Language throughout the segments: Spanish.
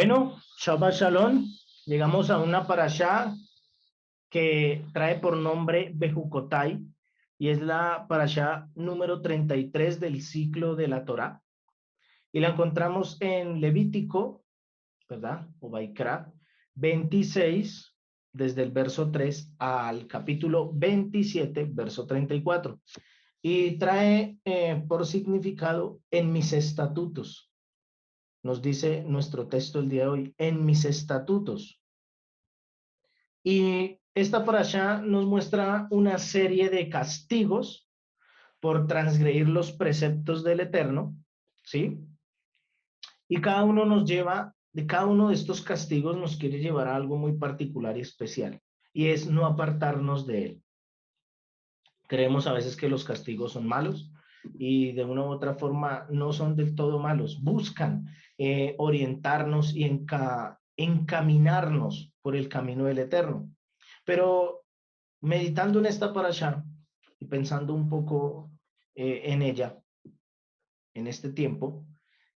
Bueno, Shabbat Shalom, llegamos a una parashá que trae por nombre Bejucotai y es la parashá número 33 del ciclo de la Torá. Y la encontramos en Levítico, ¿verdad? O Baikra 26, desde el verso 3 al capítulo 27, verso 34. Y trae por significado en mis estatutos. Nos dice nuestro texto el día de hoy, en mis estatutos. Y esta parashá nos muestra una serie de castigos por transgredir los preceptos del Eterno, ¿sí? Y cada uno nos lleva, de cada uno de estos castigos nos quiere llevar a algo muy particular y especial, y es no apartarnos de él. Creemos a veces que los castigos son malos, y de una u otra forma no son del todo malos. Buscan orientarnos y encaminarnos por el camino del Eterno. Pero meditando en esta parashá y pensando un poco en ella, en este tiempo,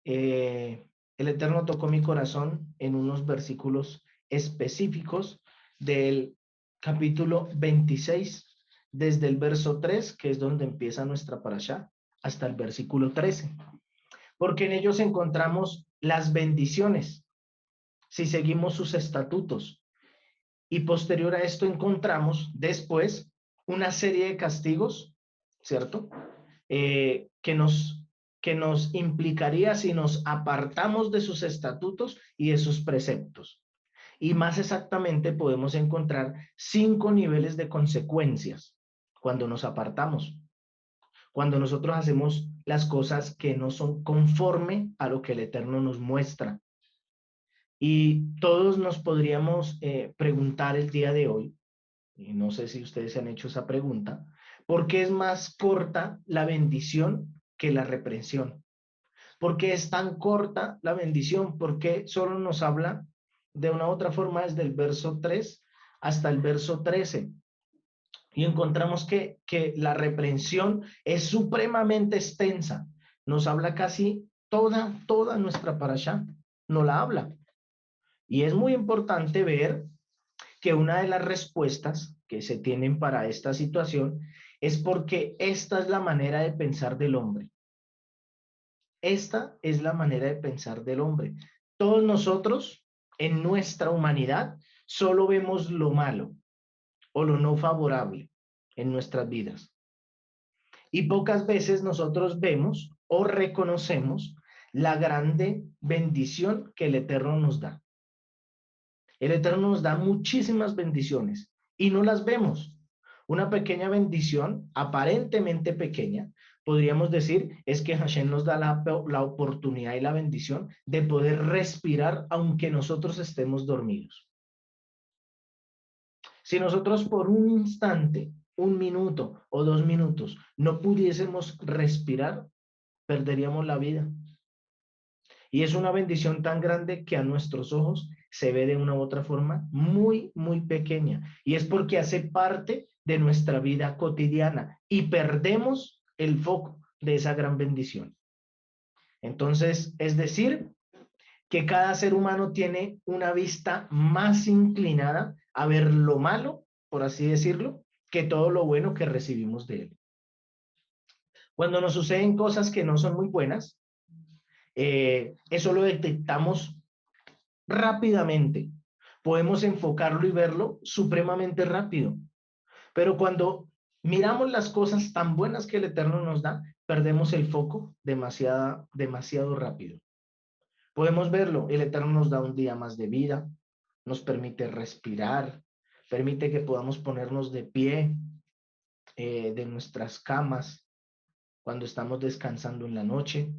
el Eterno tocó mi corazón en unos versículos específicos del capítulo 26, desde el verso 3, que es donde empieza nuestra parashá, hasta el versículo 13, porque en ellos encontramos las bendiciones, si seguimos sus estatutos, y posterior a esto encontramos después una serie de castigos, ¿cierto? Que nos implicaría si nos apartamos de sus estatutos y de sus preceptos. Y más exactamente podemos encontrar 5 niveles de consecuencias cuando nos apartamos, cuando nosotros hacemos las cosas que no son conforme a lo que el Eterno nos muestra. Y todos nos podríamos preguntar el día de hoy, y no sé si ustedes se han hecho esa pregunta, ¿por qué es más corta la bendición que la reprensión? ¿Por qué es tan corta la bendición? ¿Por qué solo nos habla de una u otra forma desde el verso 3 hasta el verso 13? Y encontramos que la reprensión es supremamente extensa. Nos habla casi toda nuestra parashá, no la habla. Y es muy importante ver que una de las respuestas que se tienen para esta situación es porque esta es la manera de pensar del hombre. Esta es la manera de pensar del hombre. Todos nosotros, en nuestra humanidad, solo vemos lo malo o lo no favorable en nuestras vidas. Y pocas veces nosotros vemos o reconocemos la grande bendición que el Eterno nos da. El Eterno nos da muchísimas bendiciones y no las vemos. Una pequeña bendición, aparentemente pequeña, podríamos decir, es que Hashem nos da la oportunidad y la bendición de poder respirar aunque nosotros estemos dormidos. Si nosotros por un instante, un minuto o 2 minutos no pudiésemos respirar, perderíamos la vida. Y es una bendición tan grande que a nuestros ojos se ve de una u otra forma muy pequeña. Y es porque hace parte de nuestra vida cotidiana y perdemos el foco de esa gran bendición. Entonces, es decir, que cada ser humano tiene una vista más inclinada a ver lo malo, por así decirlo, que todo lo bueno que recibimos de él. Cuando nos suceden cosas que no son muy buenas, eso lo detectamos rápidamente. Podemos enfocarlo y verlo supremamente rápido. Pero cuando miramos las cosas tan buenas que el Eterno nos da, perdemos el foco demasiado rápido. Podemos verlo, el Eterno nos da un día más de vida, nos permite respirar, permite que podamos ponernos de pie de nuestras camas cuando estamos descansando en la noche.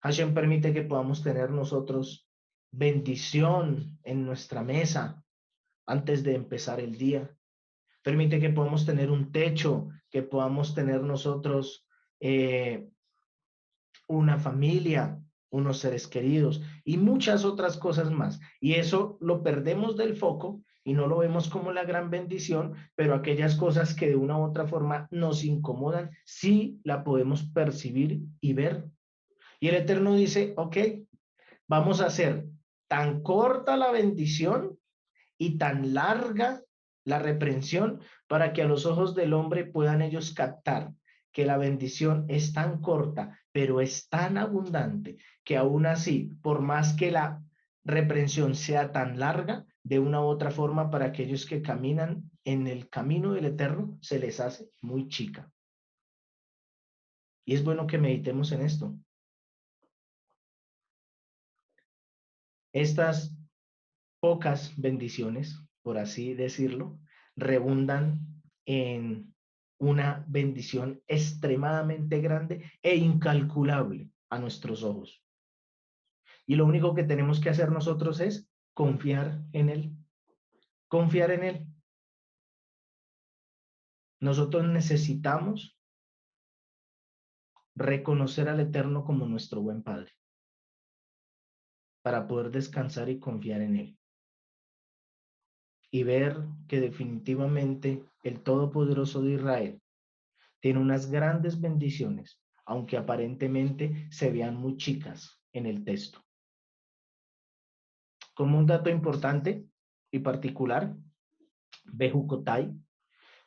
Hashem permite que podamos tener nosotros bendición en nuestra mesa antes de empezar el día. Permite que podamos tener un techo, que podamos tener nosotros una familia, unos seres queridos y muchas otras cosas más. Y eso lo perdemos del foco y no lo vemos como la gran bendición, pero aquellas cosas que de una u otra forma nos incomodan, sí la podemos percibir y ver. Y el Eterno dice, ok, vamos a hacer tan corta la bendición y tan larga la reprensión para que a los ojos del hombre puedan ellos captar que la bendición es tan corta, pero es tan abundante, que aún así, por más que la reprensión sea tan larga, de una u otra forma, para aquellos que caminan en el camino del Eterno, se les hace muy chica. Y es bueno que meditemos en esto. Estas pocas bendiciones, por así decirlo, redundan en una bendición extremadamente grande e incalculable a nuestros ojos. Y lo único que tenemos que hacer nosotros es confiar en Él. Confiar en Él. Nosotros necesitamos reconocer al Eterno como nuestro buen Padre para poder descansar y confiar en Él. Y ver que definitivamente el Todopoderoso de Israel tiene unas grandes bendiciones, aunque aparentemente se vean muy chicas en el texto. Como un dato importante y particular, Bejucotai,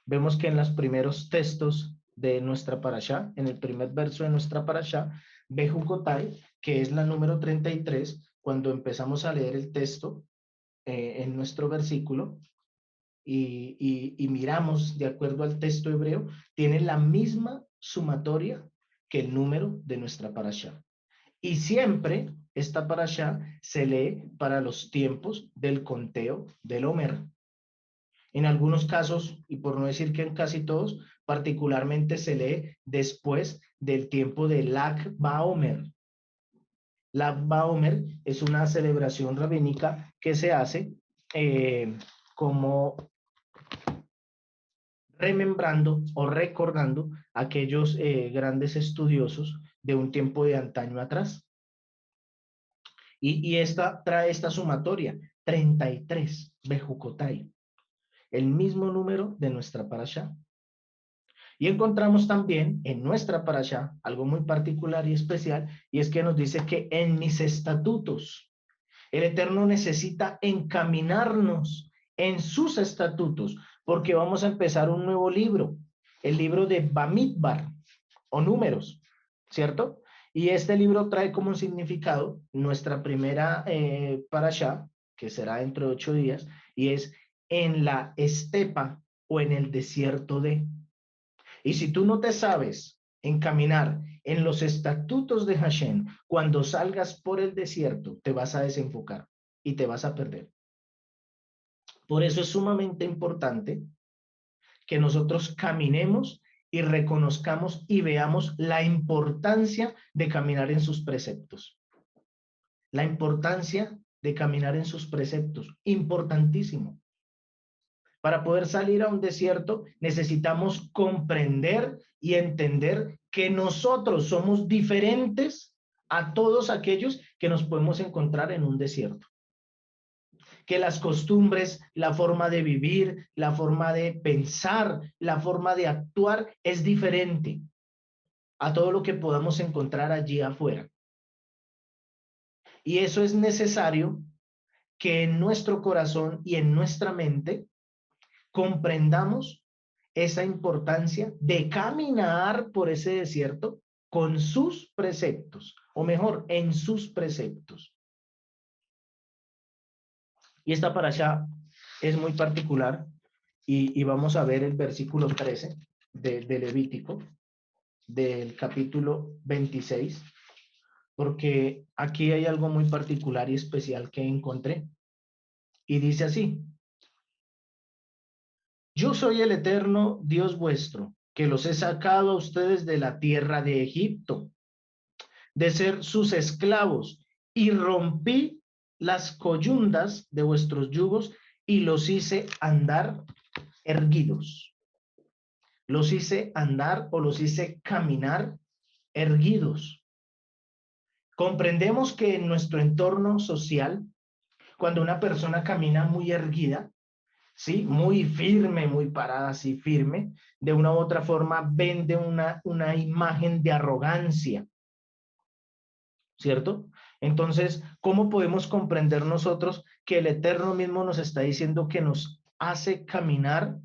vemos que en los primeros textos de nuestra parashá, en el primer verso de nuestra parashá, Bejucotai, que es la número 33, cuando empezamos a leer el texto en nuestro versículo, y miramos de acuerdo al texto hebreo, tiene la misma sumatoria que el número de nuestra parashá. Y siempre esta parashá se lee para los tiempos del conteo del Omer. En algunos casos, y por no decir que en casi todos, particularmente se lee después del tiempo de Lag BaOmer. Lag BaOmer es una celebración rabínica que se hace como remembrando o recordando aquellos grandes estudiosos de un tiempo de antaño atrás. Y esta trae esta sumatoria, 33, Bejucotai, el mismo número de nuestra parashá. Y encontramos también en nuestra parashá algo muy particular y especial, y es que nos dice que en mis estatutos, el Eterno necesita encaminarnos en sus estatutos, porque vamos a empezar un nuevo libro, el libro de Bamidbar, o números, ¿cierto? Y este libro trae como un significado nuestra primera parashá, que será dentro de 8 días, y es en la estepa o en el desierto de. Y si tú no te sabes encaminar en los estatutos de Hashem, cuando salgas por el desierto, te vas a desenfocar y te vas a perder. Por eso es sumamente importante que nosotros caminemos y reconozcamos y veamos la importancia de caminar en sus preceptos. La importancia de caminar en sus preceptos, importantísimo. Para poder salir a un desierto necesitamos comprender y entender que nosotros somos diferentes a todos aquellos que nos podemos encontrar en un desierto. Que las costumbres, la forma de vivir, la forma de pensar, la forma de actuar es diferente a todo lo que podamos encontrar allí afuera. Y eso es necesario que en nuestro corazón y en nuestra mente comprendamos esa importancia de caminar por ese desierto con sus preceptos, o mejor, en sus preceptos. Y esta parashá es muy particular y vamos a ver el versículo 13 de Levítico, del capítulo 26, porque aquí hay algo muy particular y especial que encontré. Y dice así: yo soy el eterno Dios vuestro, que los he sacado a ustedes de la tierra de Egipto, de ser sus esclavos, y rompí las coyundas de vuestros yugos y los hice andar erguidos. Los hice andar o los hice caminar erguidos. Comprendemos que en nuestro entorno social, cuando una persona camina muy erguida, ¿sí? Muy firme, muy parada, así firme, de una u otra forma vende una imagen de arrogancia, ¿cierto? Entonces, ¿cómo podemos comprender nosotros que el Eterno mismo nos está diciendo que nos hace caminar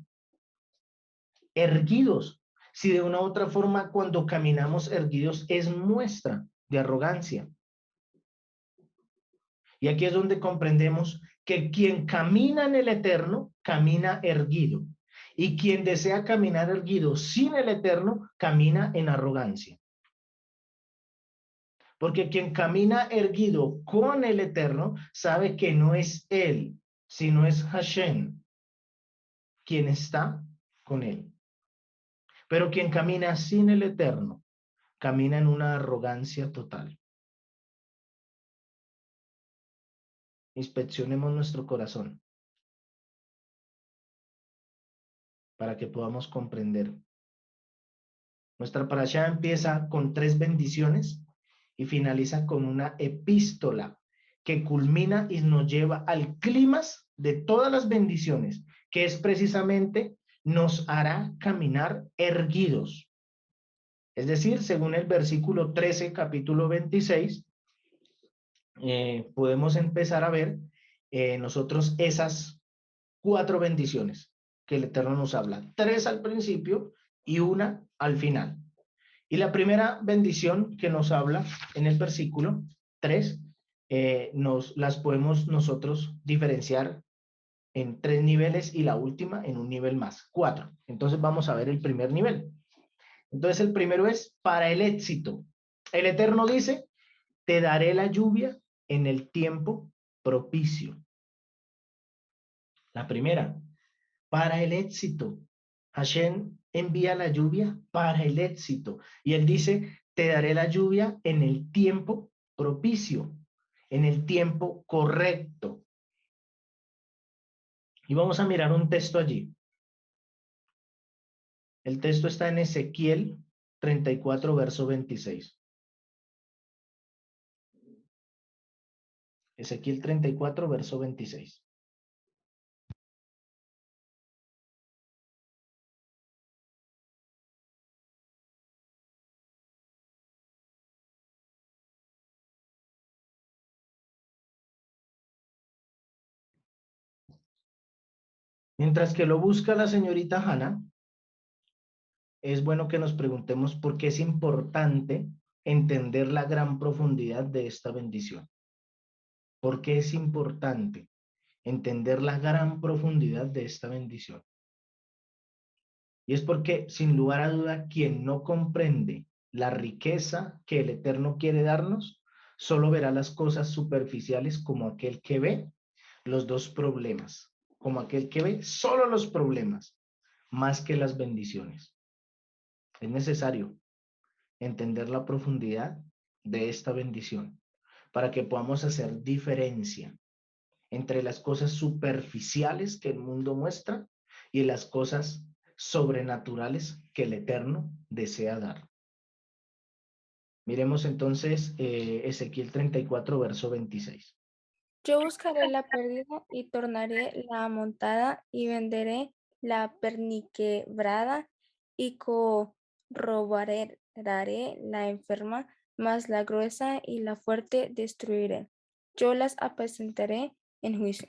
erguidos? Si de una u otra forma, cuando caminamos erguidos es muestra de arrogancia. Y aquí es donde comprendemos que quien camina en el Eterno, camina erguido. Y quien desea caminar erguido sin el Eterno, camina en arrogancia. Porque quien camina erguido con el Eterno sabe que no es él, sino es Hashem quien está con él. Pero quien camina sin el Eterno, camina en una arrogancia total. Inspeccionemos nuestro corazón para que podamos comprender. Nuestra parashá empieza con 3 bendiciones y finaliza con una epístola que culmina y nos lleva al clímax de todas las bendiciones, que es precisamente nos hará caminar erguidos. Es decir, según el versículo 13, capítulo 26, podemos empezar a ver nosotros esas 4 bendiciones que el Eterno nos habla. 3 al principio y una al final. Y la primera bendición que nos habla en el versículo 3, las podemos nosotros diferenciar en 3 niveles y la última en un nivel más, 4. Entonces vamos a ver el primer nivel. Entonces el primero es para el éxito. El Eterno dice, te daré la lluvia en el tiempo propicio. La primera, para el éxito. Hashem envía la lluvia para el éxito. Y él dice, te daré la lluvia en el tiempo propicio, en el tiempo correcto. Y vamos a mirar un texto allí. El texto está en Ezequiel 34, verso 26. Ezequiel 34, verso 26. Mientras que lo busca la señorita Hannah, es bueno que nos preguntemos por qué es importante entender la gran profundidad de esta bendición. ¿Por qué es importante entender la gran profundidad de esta bendición? Y es porque, sin lugar a duda, quien no comprende la riqueza que el Eterno quiere darnos, solo verá las cosas superficiales como aquel que ve los 2 problemas, como aquel que ve solo los problemas, más que las bendiciones. Es necesario entender la profundidad de esta bendición para que podamos hacer diferencia entre las cosas superficiales que el mundo muestra y las cosas sobrenaturales que el Eterno desea dar. Miremos entonces Ezequiel 34, verso 26. Yo buscaré la pérdida y tornaré la amontada y venderé la perniquebrada y corroboraré la enferma, mas la gruesa y la fuerte destruiré. Yo las apacentaré en juicio.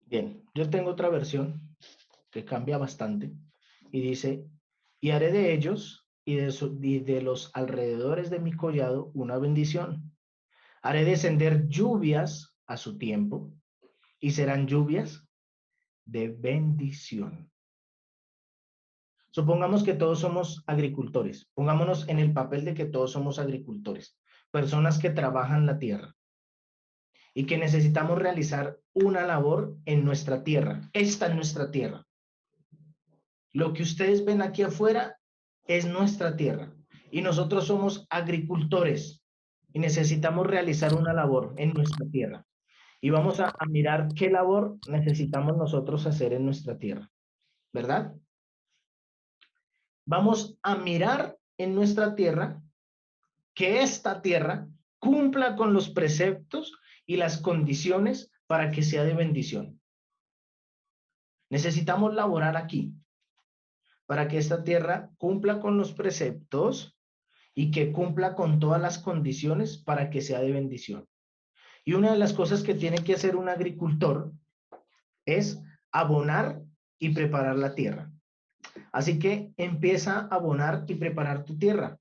Bien, yo tengo otra versión que cambia bastante y dice, y haré de ellos y de los alrededores de mi collado una bendición. Haré descender lluvias a su tiempo y serán lluvias de bendición. Supongamos que todos somos agricultores. Pongámonos en el papel de que todos somos agricultores, personas que trabajan la tierra y que necesitamos realizar una labor en nuestra tierra. Esta es nuestra tierra. Lo que ustedes ven aquí afuera es nuestra tierra y nosotros somos agricultores y necesitamos realizar una labor en nuestra tierra. Y vamos a mirar qué labor necesitamos nosotros hacer en nuestra tierra, ¿verdad? Vamos a mirar en nuestra tierra que esta tierra cumpla con los preceptos y las condiciones para que sea de bendición. Necesitamos laborar aquí para que esta tierra cumpla con los preceptos y que cumpla con todas las condiciones para que sea de bendición. Y una de las cosas que tiene que hacer un agricultor es abonar y preparar la tierra. Así que empieza a abonar y preparar tu tierra.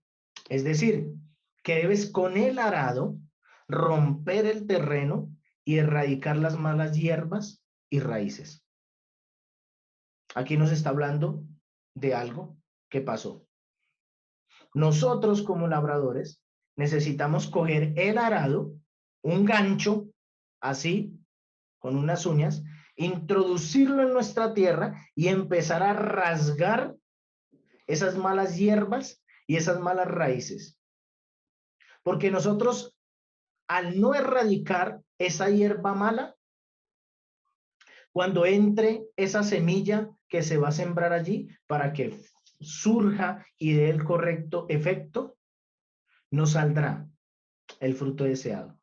Es decir, que debes con el arado romper el terreno y erradicar las malas hierbas y raíces. Aquí nos está hablando de algo que pasó. Nosotros como labradores necesitamos coger el arado, un gancho, así, con unas uñas, introducirlo en nuestra tierra y empezar a rasgar esas malas hierbas y esas malas raíces. Porque nosotros, al no erradicar esa hierba mala, cuando entre esa semilla que se va a sembrar allí para que surja y dé el correcto efecto, no saldrá el fruto deseado.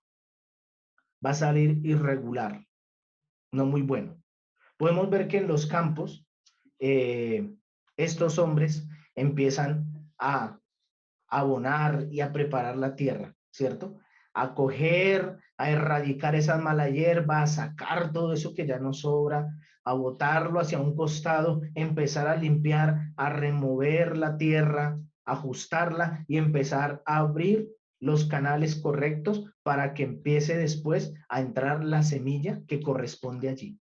Va a salir irregular, no muy bueno. Podemos ver que en los campos, estos hombres empiezan a abonar y a preparar la tierra, ¿cierto? A coger, a erradicar esas malas hierbas, a sacar todo eso que ya no sobra, a botarlo hacia un costado, empezar a limpiar, a remover la tierra, ajustarla y empezar a abrir los canales correctos para que empiece después a entrar la semilla que corresponde allí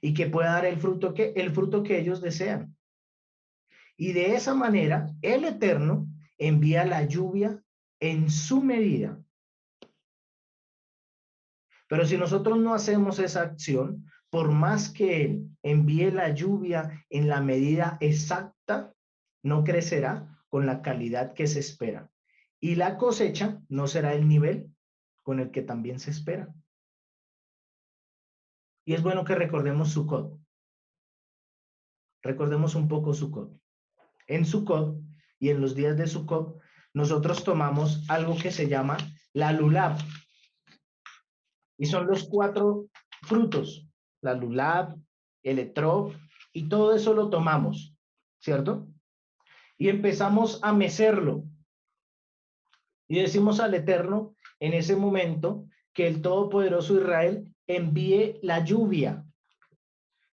y que pueda dar el fruto que ellos desean. Y de esa manera, el Eterno envía la lluvia en su medida. Pero si nosotros no hacemos esa acción, por más que Él envíe la lluvia en la medida exacta, no crecerá con la calidad que se espera. Y la cosecha no será el nivel con el que también se espera. Y es bueno que recordemos Sukkot. Recordemos un poco Sukkot. En Sukkot y en los días de Sukkot, nosotros tomamos algo que se llama la lulab. Y son los 4 frutos, la lulab, el etrog, y todo eso lo tomamos, ¿cierto? Y empezamos a mecerlo. Y decimos al Eterno en ese momento que el Todopoderoso Israel envíe la lluvia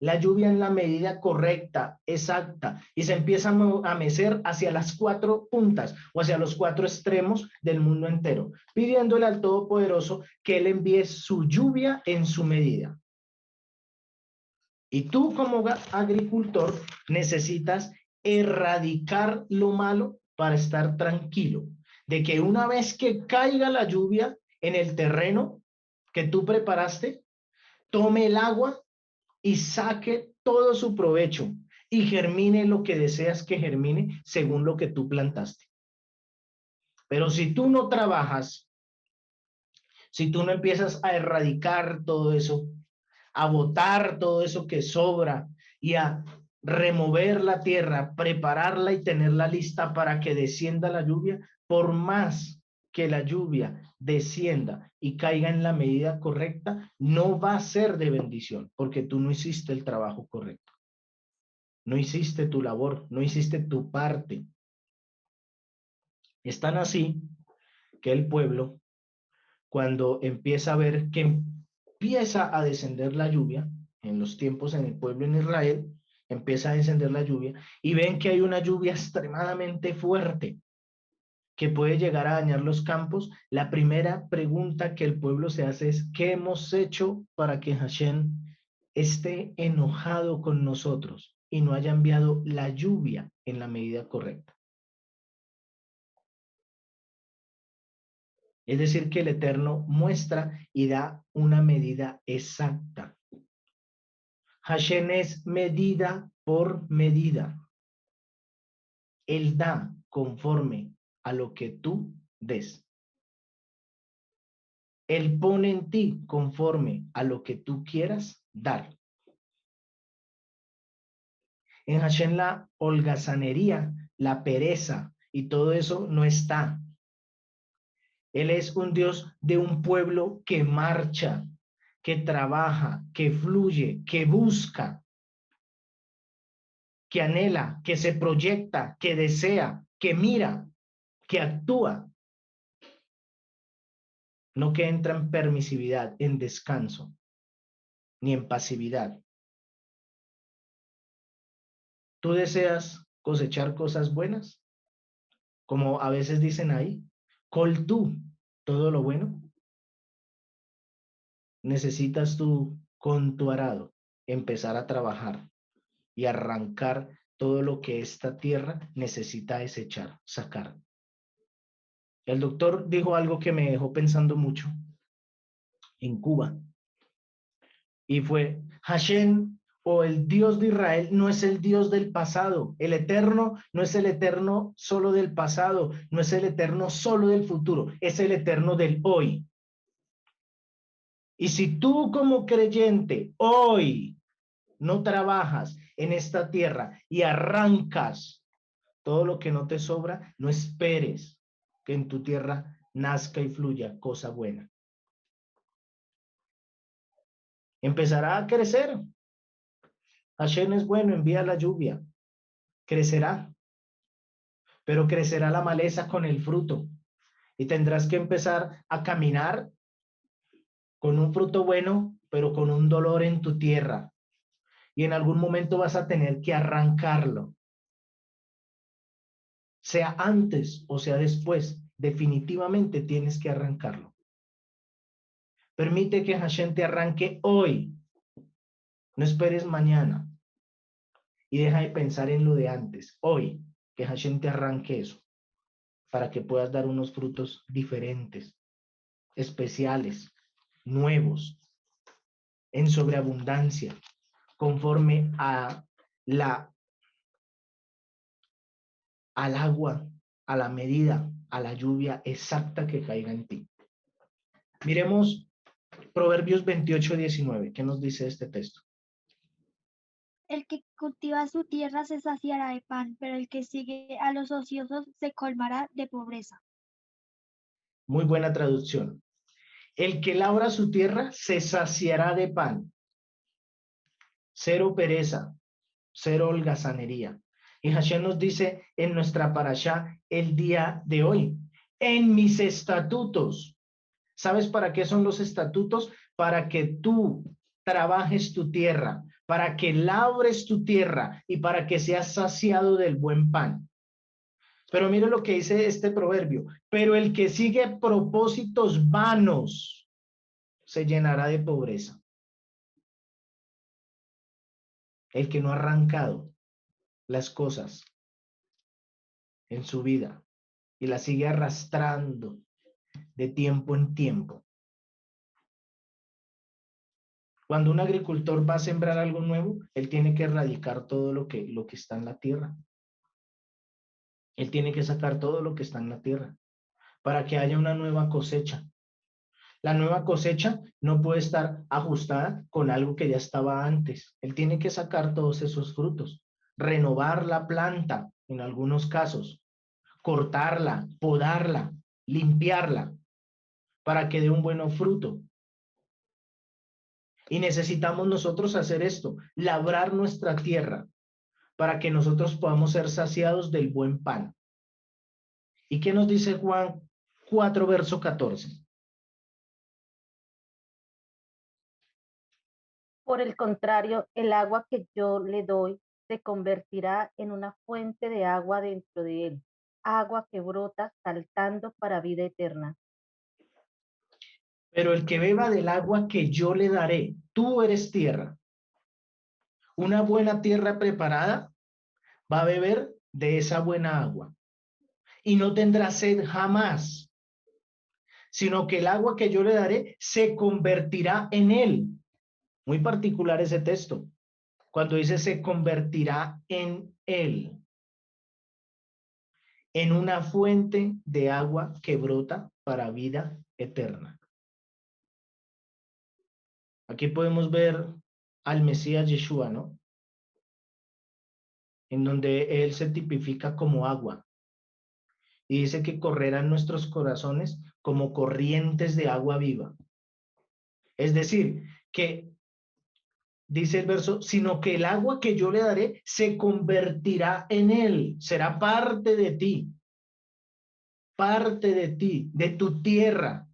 en la medida correcta, exacta, y se empieza a mecer hacia las 4 puntas o hacia los 4 extremos del mundo entero, pidiéndole al Todopoderoso que Él envíe su lluvia en su medida. Y tú como agricultor necesitas erradicar lo malo para estar tranquilo, de que una vez que caiga la lluvia en el terreno que tú preparaste, tome el agua y saque todo su provecho y germine lo que deseas que germine según lo que tú plantaste. Pero si tú no trabajas, si tú no empiezas a erradicar todo eso, a botar todo eso que sobra y a remover la tierra, prepararla y tenerla lista para que descienda la lluvia, por más que la lluvia descienda y caiga en la medida correcta, no va a ser de bendición, porque tú no hiciste el trabajo correcto. No hiciste tu labor, no hiciste tu parte. Es tan así que el pueblo, cuando empieza a ver que empieza a descender la lluvia, en los tiempos en el pueblo en Israel, empieza a descender la lluvia y ven que hay una lluvia extremadamente fuerte que puede llegar a dañar los campos, la primera pregunta que el pueblo se hace es: ¿qué hemos hecho para que Hashem esté enojado con nosotros y no haya enviado la lluvia en la medida correcta? Es decir, que el Eterno muestra y da una medida exacta. Hashem es medida por medida. Él da conforme a lo que tú des. Él pone en ti conforme a lo que tú quieras dar. En Hashem la holgazanería, la pereza y todo eso no está. Él es un Dios de un pueblo que marcha, que trabaja, que fluye, que busca, que anhela, que se proyecta, que desea, que mira. que actúa, no que entra en permisividad, en descanso, ni en pasividad. ¿Tú deseas cosechar cosas buenas? Como a veces dicen ahí, col tú todo lo bueno. Necesitas tú con tu arado empezar a trabajar y arrancar todo lo que esta tierra necesita desechar, sacar. El doctor dijo algo que me dejó pensando mucho en Cuba y fue, Hashem o el Dios de Israel no es el Dios del pasado, el eterno no es el eterno solo del pasado, no es el eterno solo del futuro, es el eterno del hoy. Y si tú como creyente hoy no trabajas en esta tierra y arrancas todo lo que no te sobra, no esperes que en tu tierra nazca y fluya cosa buena. Empezará a crecer. Hashem es bueno, envía la lluvia. Crecerá, pero crecerá la maleza con el fruto. Y tendrás que empezar a caminar con un fruto bueno, pero con un dolor en tu tierra. Y en algún momento vas a tener que arrancarlo. Sea antes o sea después, definitivamente tienes que arrancarlo. Permite que Hashem te arranque hoy. No esperes mañana. Y deja de pensar en lo de antes. Hoy, que Hashem te arranque eso, para que puedas dar unos frutos diferentes, especiales, nuevos, en sobreabundancia, conforme al agua, a la medida, a la lluvia exacta que caiga en ti. Miremos Proverbios 28:19. ¿Qué nos dice este texto? El que cultiva su tierra se saciará de pan, pero el que sigue a los ociosos se colmará de pobreza. Muy buena traducción. El que labra su tierra se saciará de pan. Cero pereza, cero holgazanería. Y Hashem nos dice en nuestra parashá el día de hoy, en mis estatutos. ¿Sabes para qué son los estatutos? Para que tú trabajes tu tierra, para que labres tu tierra y para que seas saciado del buen pan. Pero mire lo que dice este proverbio, pero el que sigue propósitos vanos se llenará de pobreza. El que no ha arrancado las cosas en su vida y las sigue arrastrando de tiempo en tiempo. Cuando un agricultor va a sembrar algo nuevo, él tiene que erradicar todo lo que está en la tierra. Él tiene que sacar todo lo que está en la tierra para que haya una nueva cosecha. La nueva cosecha no puede estar ajustada con algo que ya estaba antes. Él tiene que sacar todos esos frutos, renovar la planta en algunos casos, cortarla, podarla, limpiarla para que dé un buen fruto. Y necesitamos nosotros hacer esto, labrar nuestra tierra para que nosotros podamos ser saciados del buen pan. ¿Y qué nos dice Juan 4, verso 14? Por el contrario, el agua que yo le doy se convertirá en una fuente de agua dentro de él, agua que brota saltando para vida eterna. Pero el que beba del agua que yo le daré, tú eres tierra. Una buena tierra preparada va a beber de esa buena agua y no tendrá sed jamás, sino que el agua que yo le daré se convertirá en él. Muy particular ese texto, cuando dice se convertirá en él, en una fuente de agua que brota para vida eterna. Aquí podemos ver al Mesías Yeshua, ¿no? En donde él se tipifica como agua. Y dice que correrán nuestros corazones como corrientes de agua viva. Es decir, que dice el verso, sino que el agua que yo le daré se convertirá en él, será parte de ti. parte de ti, de tu tierra,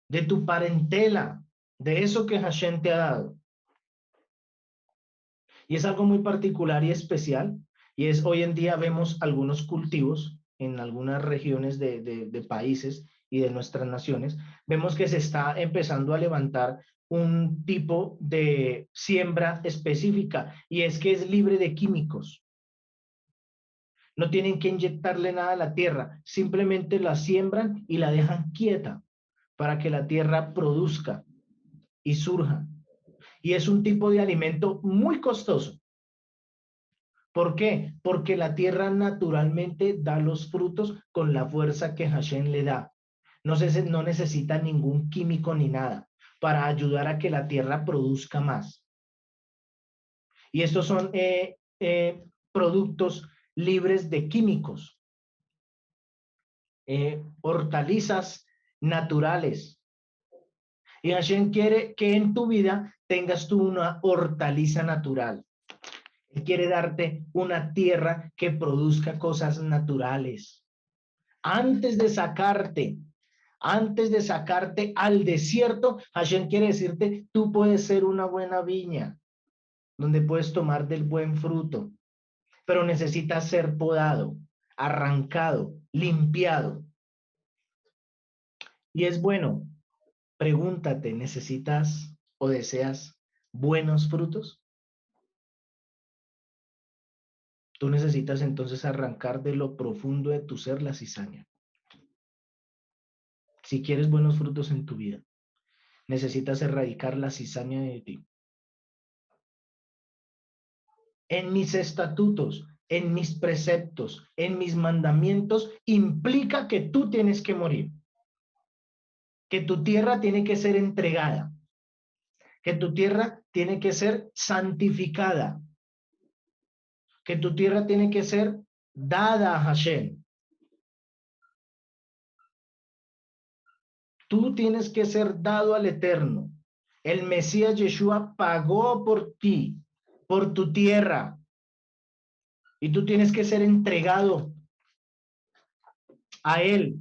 de tu parentela, de eso que Hashem te ha dado. Y es algo muy particular y especial, y es hoy en día vemos algunos cultivos en algunas regiones de países y de nuestras naciones, vemos que se está empezando a levantar un tipo de siembra específica, y es que es libre de químicos. No tienen que inyectarle nada a la tierra, simplemente la siembran y la dejan quieta para que la tierra produzca y surja. Y es un tipo de alimento muy costoso. ¿Por qué? Porque la tierra naturalmente da los frutos con la fuerza que Hashem le da. No necesita ningún químico ni nada para ayudar a que la tierra produzca más. Y estos son productos libres de químicos, hortalizas naturales. Y Hashem quiere que en tu vida tengas tú una hortaliza natural. Él quiere darte una tierra que produzca cosas naturales. Antes de sacarte al desierto, Hashem quiere decirte, tú puedes ser una buena viña, donde puedes tomar del buen fruto, pero necesitas ser podado, arrancado, limpiado. Y es bueno, pregúntate, ¿necesitas o deseas buenos frutos? Tú necesitas entonces arrancar de lo profundo de tu ser la cizaña. Si quieres buenos frutos en tu vida, necesitas erradicar la cizaña de ti. En mis estatutos, en mis preceptos, en mis mandamientos, implica que tú tienes que morir, que tu tierra tiene que ser entregada, que tu tierra tiene que ser santificada, que tu tierra tiene que ser dada a Hashem. Tú tienes que ser dado al Eterno. El Mesías Yeshua pagó por ti, por tu tierra. Y tú tienes que ser entregado a Él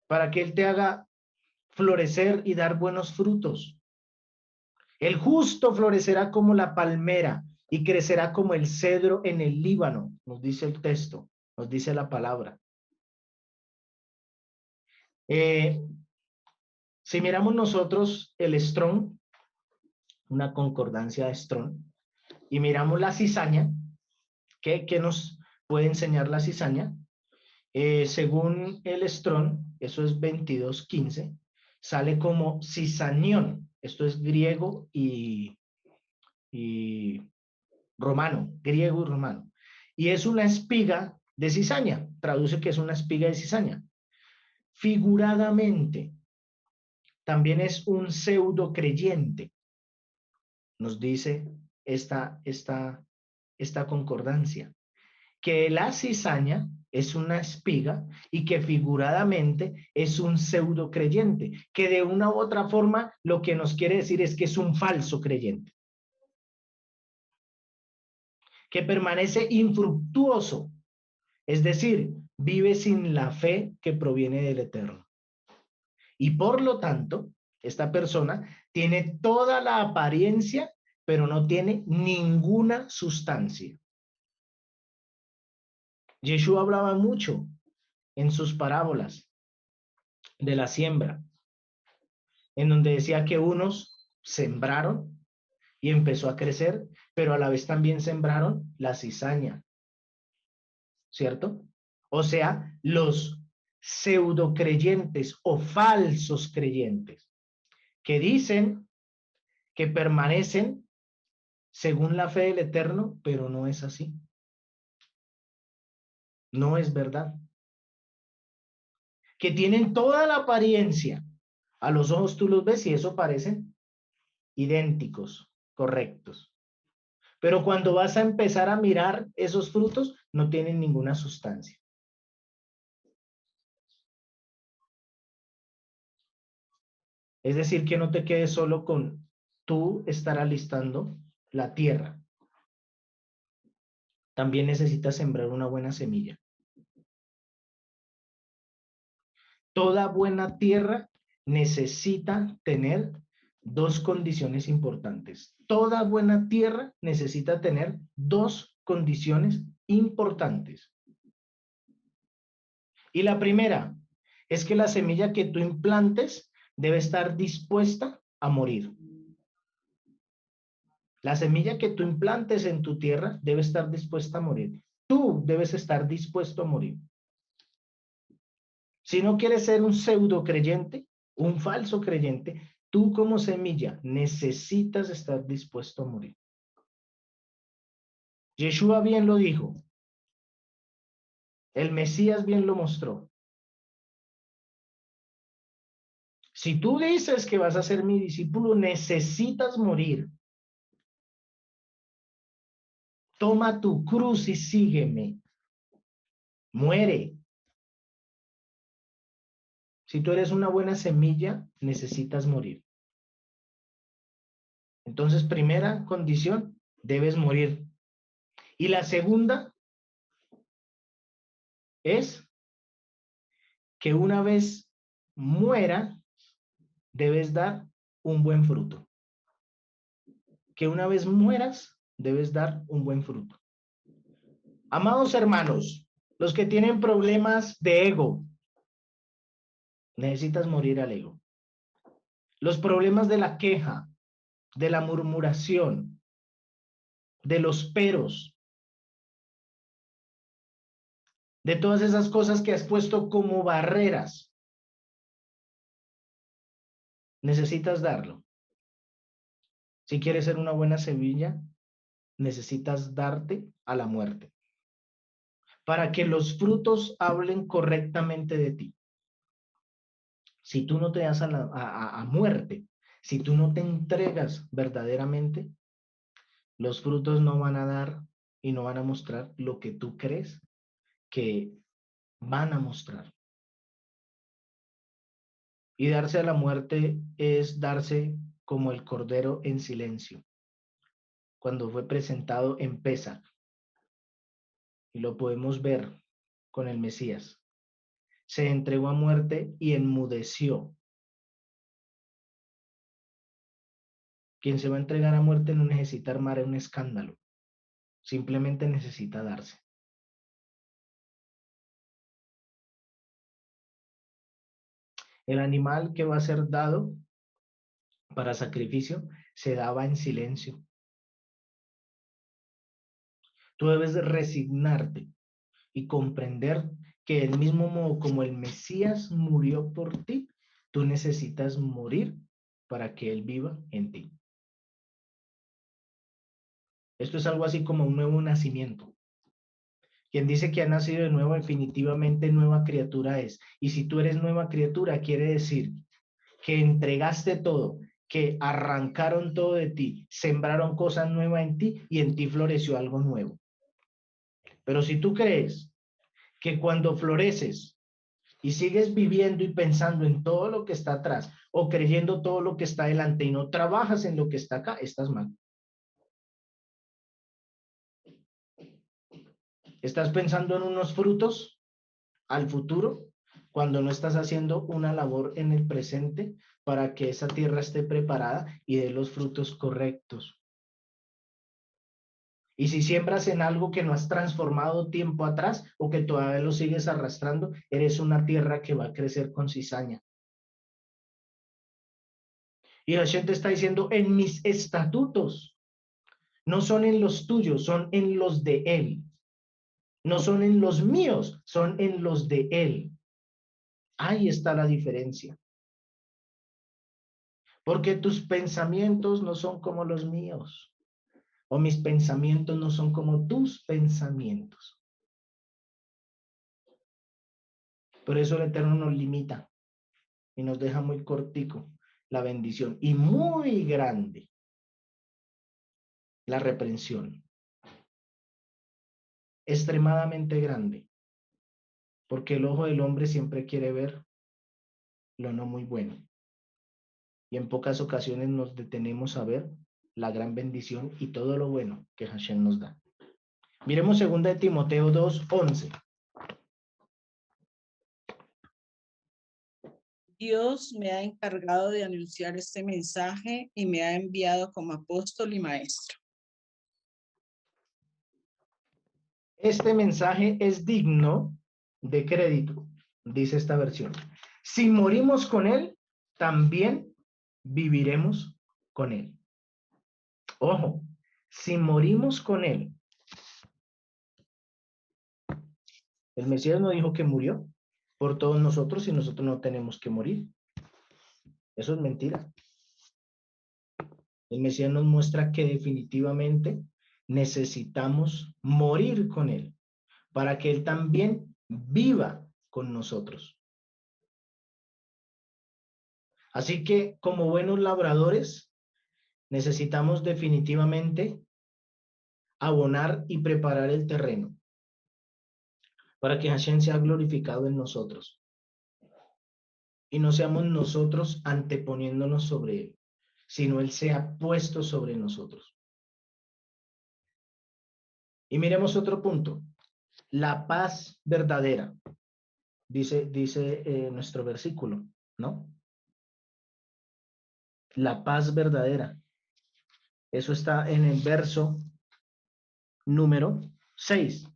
para que Él te haga florecer y dar buenos frutos. El justo florecerá como la palmera y crecerá como el cedro en el Líbano, nos dice el texto, nos dice la palabra. Si miramos nosotros el Strong, una concordancia de Strong, y miramos la cizaña, ¿qué nos puede enseñar la cizaña? Según el Strong, eso es 22:15, sale como cizañón. Esto es griego y romano, griego y romano. Y es una espiga de cizaña, traduce que es una espiga de cizaña. Figuradamente, también es un pseudo creyente, nos dice esta concordancia, que la cizaña es una espiga y que figuradamente es un pseudo creyente, que de una u otra forma lo que nos quiere decir es que es un falso creyente, que permanece infructuoso, es decir, vive sin la fe que proviene del Eterno. Y por lo tanto, esta persona tiene toda la apariencia, pero no tiene ninguna sustancia. Yeshua hablaba mucho en sus parábolas de la siembra, en donde decía que unos sembraron y empezó a crecer, pero a la vez también sembraron la cizaña, ¿cierto? O sea, los pseudo creyentes o falsos creyentes que dicen que permanecen según la fe del Eterno, pero no es así. No es verdad. Que tienen toda la apariencia. A los ojos tú los ves y eso parecen idénticos, correctos. Pero cuando vas a empezar a mirar esos frutos, no tienen ninguna sustancia. Es decir, que no te quedes solo con tú estar alistando la tierra. También necesitas sembrar una buena semilla. Toda buena tierra necesita tener dos condiciones importantes. Toda buena tierra necesita tener dos condiciones importantes. Y la primera es que la semilla que tú implantes debe estar dispuesta a morir. La semilla que tú implantes en tu tierra debe estar dispuesta a morir. Tú debes estar dispuesto a morir. Si no quieres ser un pseudo creyente, un falso creyente, tú como semilla necesitas estar dispuesto a morir. Yeshua bien lo dijo. El Mesías bien lo mostró. Si tú dices que vas a ser mi discípulo, necesitas morir. Toma tu cruz y sígueme. Muere. Si tú eres una buena semilla, necesitas morir. Entonces, primera condición, debes morir. Y la segunda es que una vez muera, debes dar un buen fruto. Que una vez mueras, debes dar un buen fruto. Amados hermanos, los que tienen problemas de ego, necesitas morir al ego. Los problemas de la queja, de la murmuración, de los peros, de todas esas cosas que has puesto como barreras, necesitas darlo. Si quieres ser una buena semilla, necesitas darte a la muerte, para que los frutos hablen correctamente de ti. Si tú no te das a muerte, si tú no te entregas verdaderamente, los frutos no van a dar y no van a mostrar lo que tú crees que van a mostrar. Y darse a la muerte es darse como el cordero en silencio, cuando fue presentado en Pesach. Y lo podemos ver con el Mesías. Se entregó a muerte y enmudeció. Quien se va a entregar a muerte no necesita armar un escándalo, simplemente necesita darse. El animal que va a ser dado para sacrificio se daba en silencio. Tú debes resignarte y comprender que del mismo modo como el Mesías murió por ti, tú necesitas morir para que Él viva en ti. Esto es algo así como un nuevo nacimiento. Quien dice que ha nacido de nuevo, definitivamente nueva criatura es. Y si tú eres nueva criatura, quiere decir que entregaste todo, que arrancaron todo de ti, sembraron cosas nuevas en ti y en ti floreció algo nuevo. Pero si tú crees que cuando floreces y sigues viviendo y pensando en todo lo que está atrás o creyendo todo lo que está adelante y no trabajas en lo que está acá, estás mal. Estás pensando en unos frutos al futuro cuando no estás haciendo una labor en el presente para que esa tierra esté preparada y dé los frutos correctos. Y si siembras en algo que no has transformado tiempo atrás o que todavía lo sigues arrastrando, eres una tierra que va a crecer con cizaña. Y Hashem te está diciendo, en mis estatutos, no son en los tuyos, son en los de Él. No son en los míos, son en los de Él. Ahí está la diferencia. Porque tus pensamientos no son como los míos. O mis pensamientos no son como tus pensamientos. Por eso el Eterno nos limita y nos deja muy cortico la bendición y muy grande la reprensión. Extremadamente grande. Porque el ojo del hombre siempre quiere ver lo no muy bueno. Y en pocas ocasiones nos detenemos a ver la gran bendición y todo lo bueno que Hashem nos da. Miremos 2 de Timoteo 2:11. Dios me ha encargado de anunciar este mensaje y me ha enviado como apóstol y maestro. Este mensaje es digno de crédito, dice esta versión. Si morimos con él, también viviremos con él. Ojo, si morimos con él. El Mesías no dijo que murió por todos nosotros y nosotros no tenemos que morir. Eso es mentira. El Mesías nos muestra que definitivamente necesitamos morir con él para que él también viva con nosotros. Así que como buenos labradores necesitamos definitivamente abonar y preparar el terreno para que Hashem sea glorificado en nosotros y no seamos nosotros anteponiéndonos sobre él, sino él sea puesto sobre nosotros. Y miremos otro punto, la paz verdadera, dice nuestro versículo, ¿no? La paz verdadera. Eso está en el verso número 6.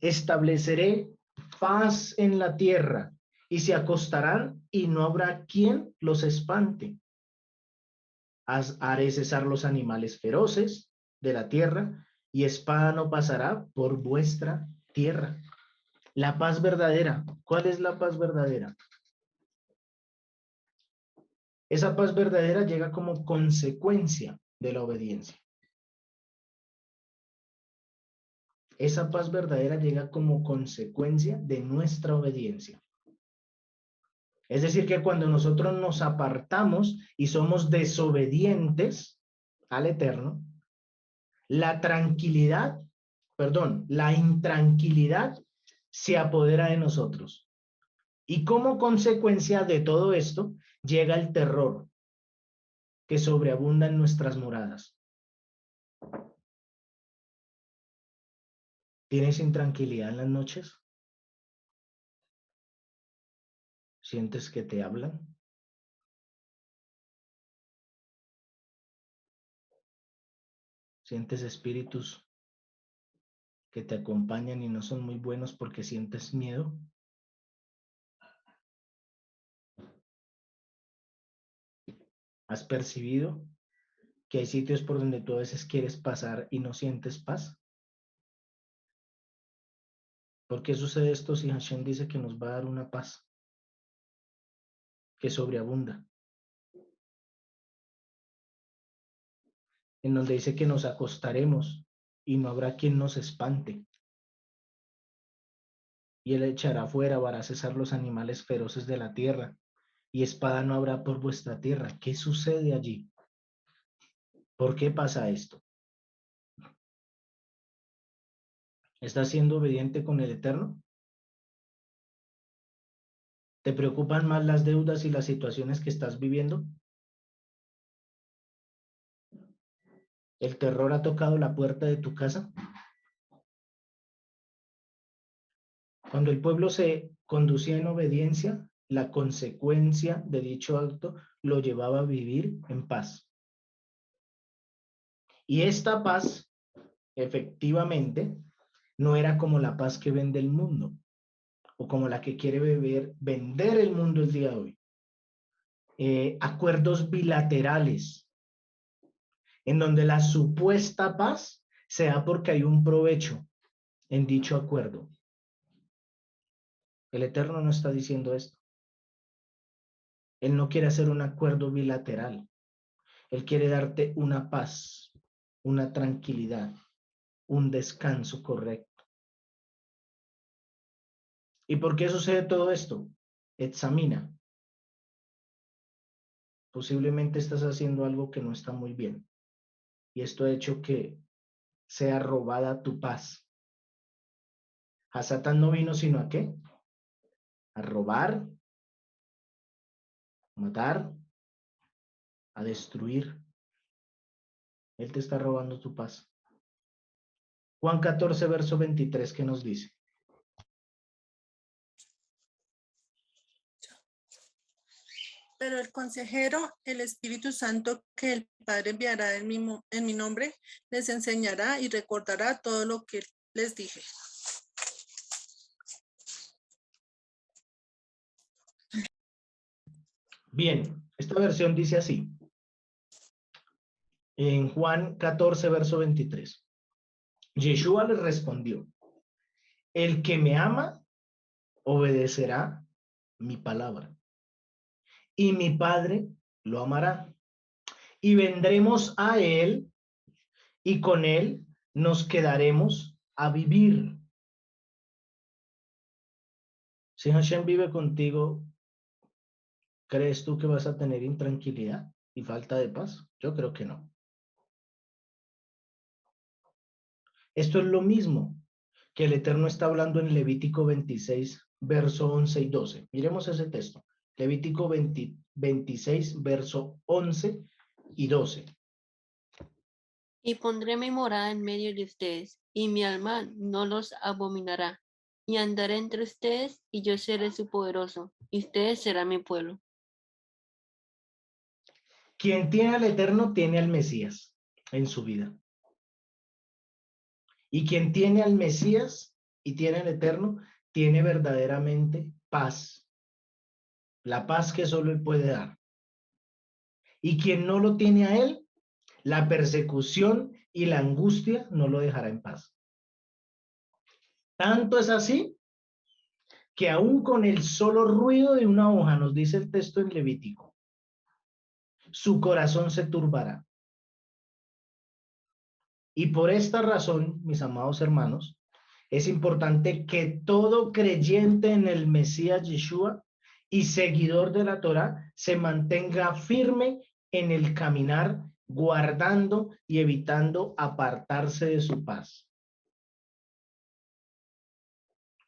Estableceré paz en la tierra y se acostarán y no habrá quien los espante. Haré cesar los animales feroces de la tierra y espada no pasará por vuestra tierra. La paz verdadera. ¿Cuál es la paz verdadera? Esa paz verdadera llega como consecuencia de la obediencia. Esa paz verdadera llega como consecuencia de nuestra obediencia. Es decir, que cuando nosotros nos apartamos y somos desobedientes al Eterno, la intranquilidad se apodera de nosotros. Y como consecuencia de todo esto, llega el terror que sobreabunda en nuestras moradas. ¿Tienes intranquilidad en las noches? ¿Sientes que te hablan? ¿Sientes espíritus que te acompañan y no son muy buenos porque sientes miedo? ¿Has percibido que hay sitios por donde tú a veces quieres pasar y no sientes paz? ¿Por qué sucede esto si Hashem dice que nos va a dar una paz que sobreabunda? En donde dice que nos acostaremos y no habrá quien nos espante. Y él echará fuera para cesar los animales feroces de la tierra, y espada no habrá por vuestra tierra. ¿Qué sucede allí? ¿Por qué pasa esto? ¿Estás siendo obediente con el Eterno? ¿Te preocupan más las deudas y las situaciones que estás viviendo? ¿El terror ha tocado la puerta de tu casa? Cuando el pueblo se conducía en obediencia, la consecuencia de dicho acto lo llevaba a vivir en paz. Y esta paz, efectivamente, no era como la paz que vende el mundo o como la que quiere vender el mundo el día de hoy. Acuerdos bilaterales en donde la supuesta paz se da porque hay un provecho en dicho acuerdo. El Eterno no está diciendo esto. Él no quiere hacer un acuerdo bilateral. Él quiere darte una paz, una tranquilidad, un descanso correcto. ¿Y por qué sucede todo esto? Examina. Posiblemente estás haciendo algo que no está muy bien. Y esto ha hecho que sea robada tu paz. A Satán no vino sino a ¿qué? A robar, a matar, a destruir. Él te está robando tu paz. Juan 14, verso 23, ¿qué nos dice? Pero el consejero, el Espíritu Santo que el Padre enviará en mi nombre, les enseñará y recordará todo lo que les dije. Bien, esta versión dice así. En Juan 14, verso 23. Yeshua les respondió, el que me ama, obedecerá mi palabra. Y mi Padre lo amará. Y vendremos a él, y con él nos quedaremos a vivir. Si Hashem vive contigo, ¿crees tú que vas a tener intranquilidad y falta de paz? Yo creo que no. Esto es lo mismo que el Eterno está hablando en Levítico 26, verso 11 y 12. Miremos ese texto. Levítico 26, verso 11 y 12. Y pondré mi morada en medio de ustedes, y mi alma no los abominará. Y andaré entre ustedes, y yo seré su poderoso, y ustedes serán mi pueblo. Quien tiene al Eterno tiene al Mesías en su vida. Y quien tiene al Mesías y tiene al Eterno, tiene verdaderamente paz. La paz que solo Él puede dar. Y quien no lo tiene a Él, la persecución y la angustia no lo dejará en paz. Tanto es así que aún con el solo ruido de una hoja, nos dice el texto en Levítico, su corazón se turbará. Y por esta razón, mis amados hermanos, es importante que todo creyente en el Mesías Yeshua y seguidor de la Torá se mantenga firme en el caminar, guardando y evitando apartarse de su paz.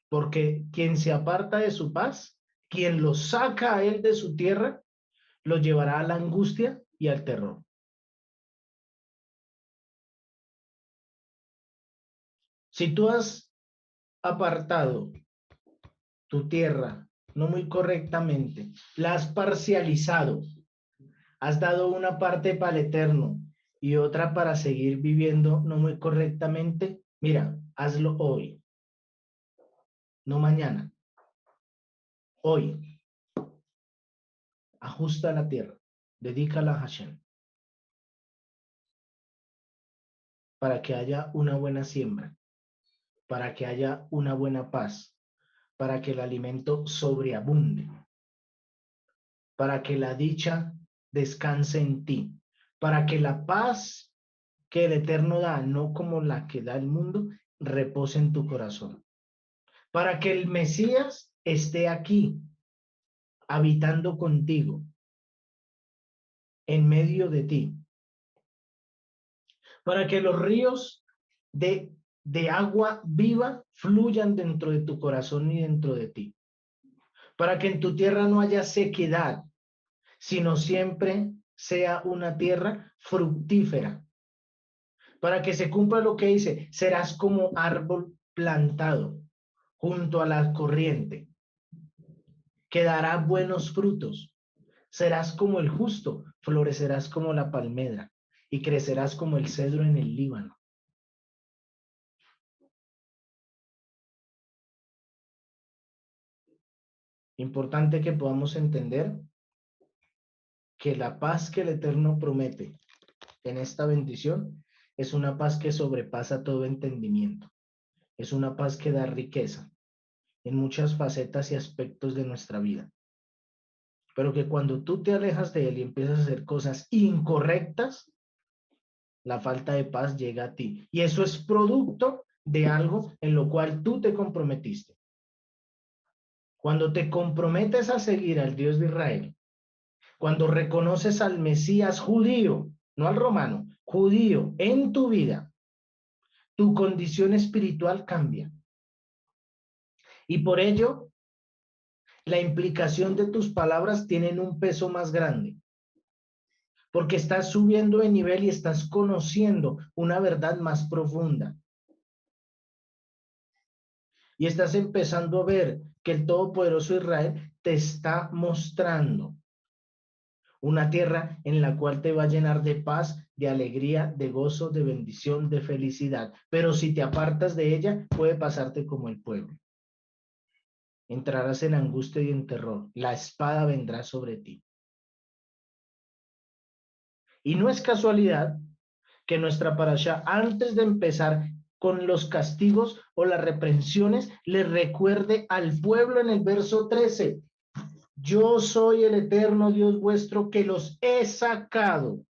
Porque quien se aparta de su paz, quien lo saca a él de su tierra, lo llevará a la angustia y al terror. Si tú has apartado tu tierra no muy correctamente, la has parcializado, has dado una parte para el eterno y otra para seguir viviendo no muy correctamente, mira, hazlo hoy, no mañana. Hoy, ajusta la tierra, dedícala a Hashem, para que haya una buena siembra, para que haya una buena paz, para que el alimento sobreabunde, para que la dicha descanse en ti, para que la paz que el Eterno da, no como la que da el mundo, repose en tu corazón, para que el Mesías esté aquí, habitando contigo, en medio de ti, para que los ríos de agua viva fluyan dentro de tu corazón y dentro de ti, para que en tu tierra no haya sequedad, sino siempre sea una tierra fructífera, para que se cumpla lo que dice, serás como árbol plantado junto a la corriente, que dará buenos frutos, serás como el justo, florecerás como la palmera y crecerás como el cedro en el Líbano. Importante que podamos entender que la paz que el Eterno promete en esta bendición es una paz que sobrepasa todo entendimiento. Es una paz que da riqueza en muchas facetas y aspectos de nuestra vida. Pero que cuando tú te alejas de él y empiezas a hacer cosas incorrectas, la falta de paz llega a ti. Y eso es producto de algo en lo cual tú te comprometiste. Cuando te comprometes a seguir al Dios de Israel, cuando reconoces al Mesías judío, no al romano, judío en tu vida, tu condición espiritual cambia. Y por ello, la implicación de tus palabras tienen un peso más grande. Porque estás subiendo de nivel y estás conociendo una verdad más profunda. Y estás empezando a ver que el Todopoderoso Israel te está mostrando una tierra en la cual te va a llenar de paz, de alegría, de gozo, de bendición, de felicidad. Pero si te apartas de ella, puede pasarte como el pueblo. Entrarás en angustia y en terror. La espada vendrá sobre ti. Y no es casualidad que nuestra parashá, antes de empezar con los castigos o las reprensiones, le recuerde al pueblo en el verso 13: yo soy el eterno Dios vuestro que los he sacado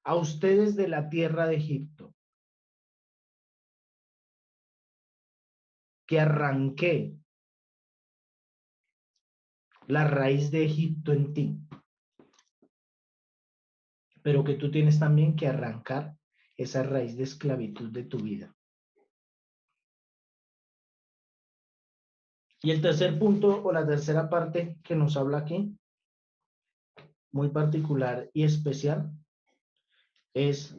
a ustedes de la tierra de Egipto, que arranqué la raíz de Egipto en ti, pero que tú tienes también que arrancar esa raíz de esclavitud de tu vida. Y el tercer punto o la tercera parte que nos habla aquí, muy particular y especial, es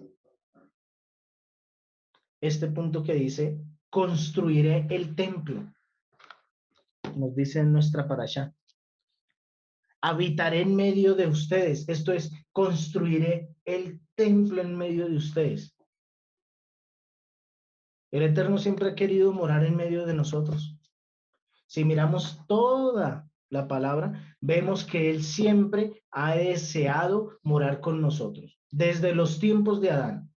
este punto que dice: construiré el templo. Nos dice en nuestra parashá: habitaré en medio de ustedes. Esto es, construiré el templo en medio de ustedes. El Eterno siempre ha querido morar en medio de nosotros. Si miramos toda la palabra, vemos que Él siempre ha deseado morar con nosotros. Desde los tiempos de Adán.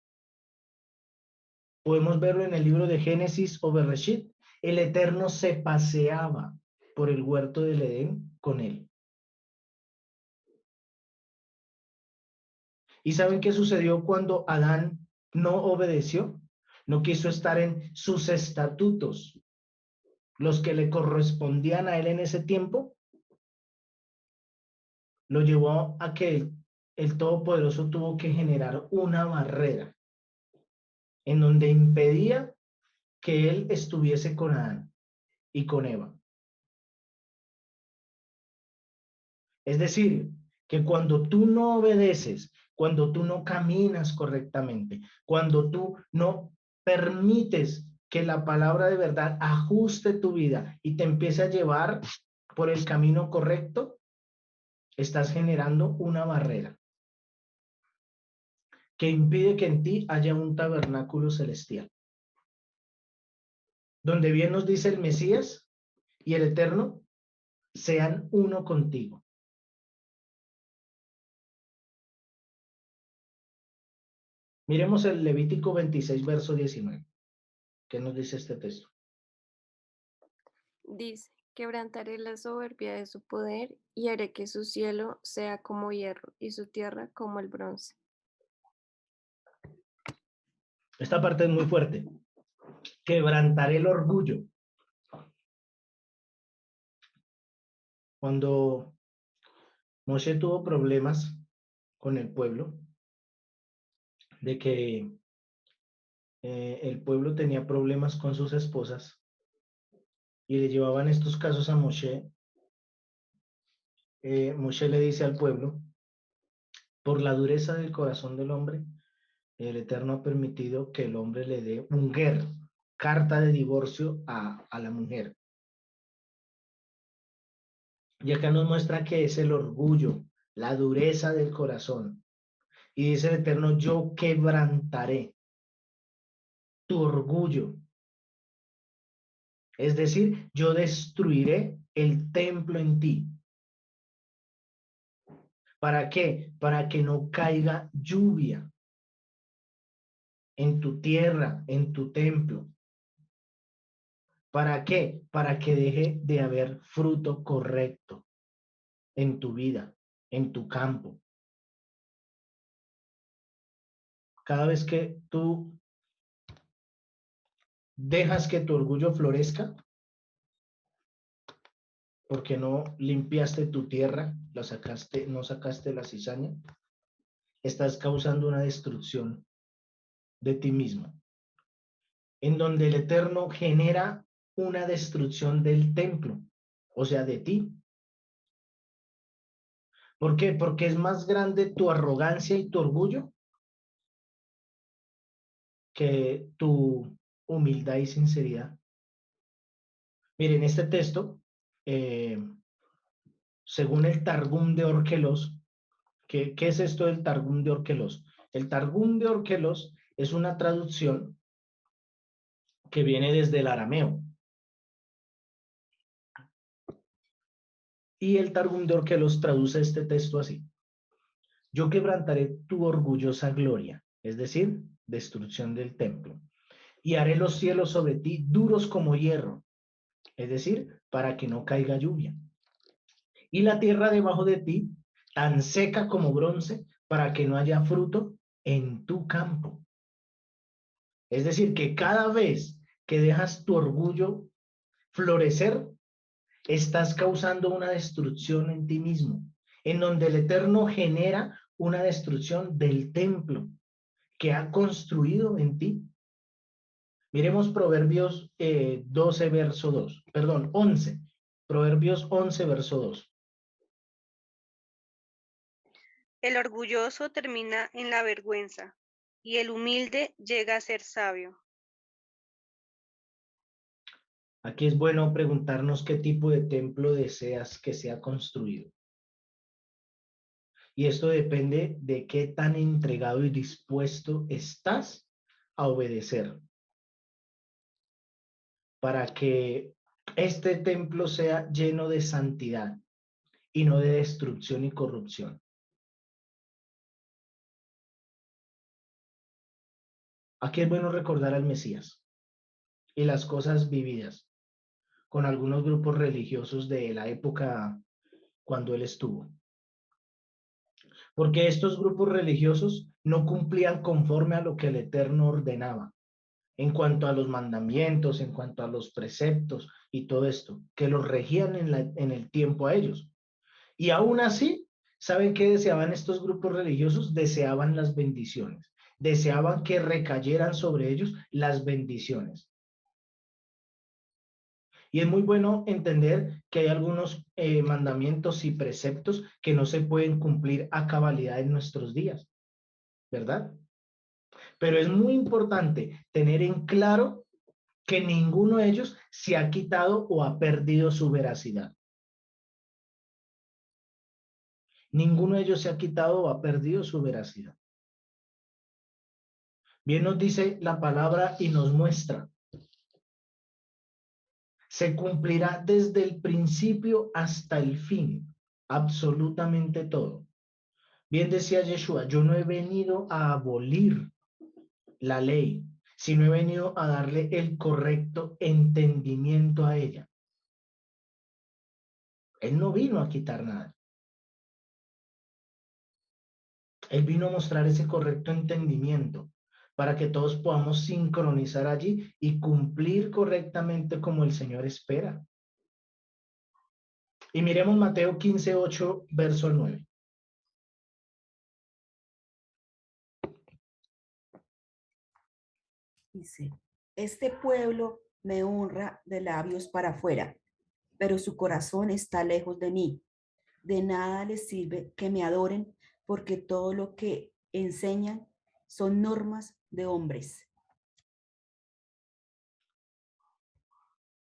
Podemos verlo en el libro de Génesis o Bereshit. El Eterno se paseaba por el huerto del Edén con Él. ¿Y saben qué sucedió cuando Adán no obedeció? No quiso estar en sus estatutos, los que le correspondían a él en ese tiempo. Lo llevó a que el Todopoderoso tuvo que generar una barrera en donde impedía que él estuviese con Adán y con Eva. Es decir, que cuando tú no obedeces, cuando tú no caminas correctamente, cuando tú no permites que la palabra de verdad ajuste tu vida y te empiece a llevar por el camino correcto, estás generando una barrera que impide que en ti haya un tabernáculo celestial. Donde bien nos dice el Mesías y el Eterno, sean uno contigo. Miremos el Levítico 26, verso 19. ¿Qué nos dice este texto? Dice, quebrantaré la soberbia de su poder y haré que su cielo sea como hierro y su tierra como el bronce. Esta parte es muy fuerte. Quebrantaré el orgullo. Cuando Moshe tuvo problemas con el pueblo, de que el pueblo tenía problemas con sus esposas y le llevaban estos casos a Moshe, Moshe le dice al pueblo: por la dureza del corazón del hombre, el Eterno ha permitido que el hombre le dé un ger, carta de divorcio a la mujer. Y acá nos muestra que es el orgullo, la dureza del corazón. Y dice el Eterno: yo quebrantaré tu orgullo. Es decir, yo destruiré el templo en ti. ¿Para qué? Para que no caiga lluvia en tu tierra, en tu templo. ¿Para qué? Para que deje de haber fruto correcto en tu vida, en tu campo. Cada vez que tú dejas que tu orgullo florezca, porque no limpiaste tu tierra, la sacaste, no sacaste la cizaña, estás causando una destrucción de ti mismo, en donde el Eterno genera una destrucción del templo, o sea, de ti. ¿Por qué? Porque es más grande tu arrogancia y tu orgullo que tu humildad y sinceridad. Miren, este texto, según el Targum de Orkelos, ¿Qué es esto del Targum de Orquelos? El Targum de Orquelos es una traducción que viene desde el arameo. Y el Targum de Orquelos traduce este texto así: yo quebrantaré tu orgullosa gloria, es decir, destrucción del templo, y haré los cielos sobre ti duros como hierro, es decir, para que no caiga lluvia, y la tierra debajo de ti tan seca como bronce, para que no haya fruto en tu campo. Es decir, que cada vez que dejas tu orgullo florecer, estás causando una destrucción en ti mismo, en donde el Eterno genera una destrucción del templo que ha construido en ti. Miremos Proverbios 12, verso 2, perdón, 11. Proverbios 11, verso 2. El orgulloso termina en la vergüenza y el humilde llega a ser sabio. Aquí es bueno preguntarnos qué tipo de templo deseas que sea construido. Y esto depende de qué tan entregado y dispuesto estás a obedecer, para que este templo sea lleno de santidad y no de destrucción y corrupción. Aquí es bueno recordar al Mesías y las cosas vividas con algunos grupos religiosos de la época cuando él estuvo. Porque estos grupos religiosos no cumplían conforme a lo que el Eterno ordenaba, en cuanto a los mandamientos, en cuanto a los preceptos y todo esto, que los regían en el tiempo a ellos. Y aún así, ¿saben qué deseaban estos grupos religiosos? Deseaban las bendiciones, deseaban que recayeran sobre ellos las bendiciones. Y es muy bueno entender que hay algunos mandamientos y preceptos que no se pueden cumplir a cabalidad en nuestros días, ¿verdad? Pero es muy importante tener en claro que ninguno de ellos se ha quitado o ha perdido su veracidad. Ninguno de ellos se ha quitado o ha perdido su veracidad. Bien nos dice la palabra y nos muestra. Se cumplirá desde el principio hasta el fin, absolutamente todo. Bien decía Yeshua, yo no he venido a abolir la ley, sino he venido a darle el correcto entendimiento a ella. Él no vino a quitar nada. Él vino a mostrar ese correcto entendimiento para que todos podamos sincronizar allí y cumplir correctamente como el Señor espera. Y miremos Mateo 15, 8, verso 9. Dice, este pueblo me honra de labios para afuera, pero su corazón está lejos de mí. De nada les sirve que me adoren, porque todo lo que enseñan son normas de hombres.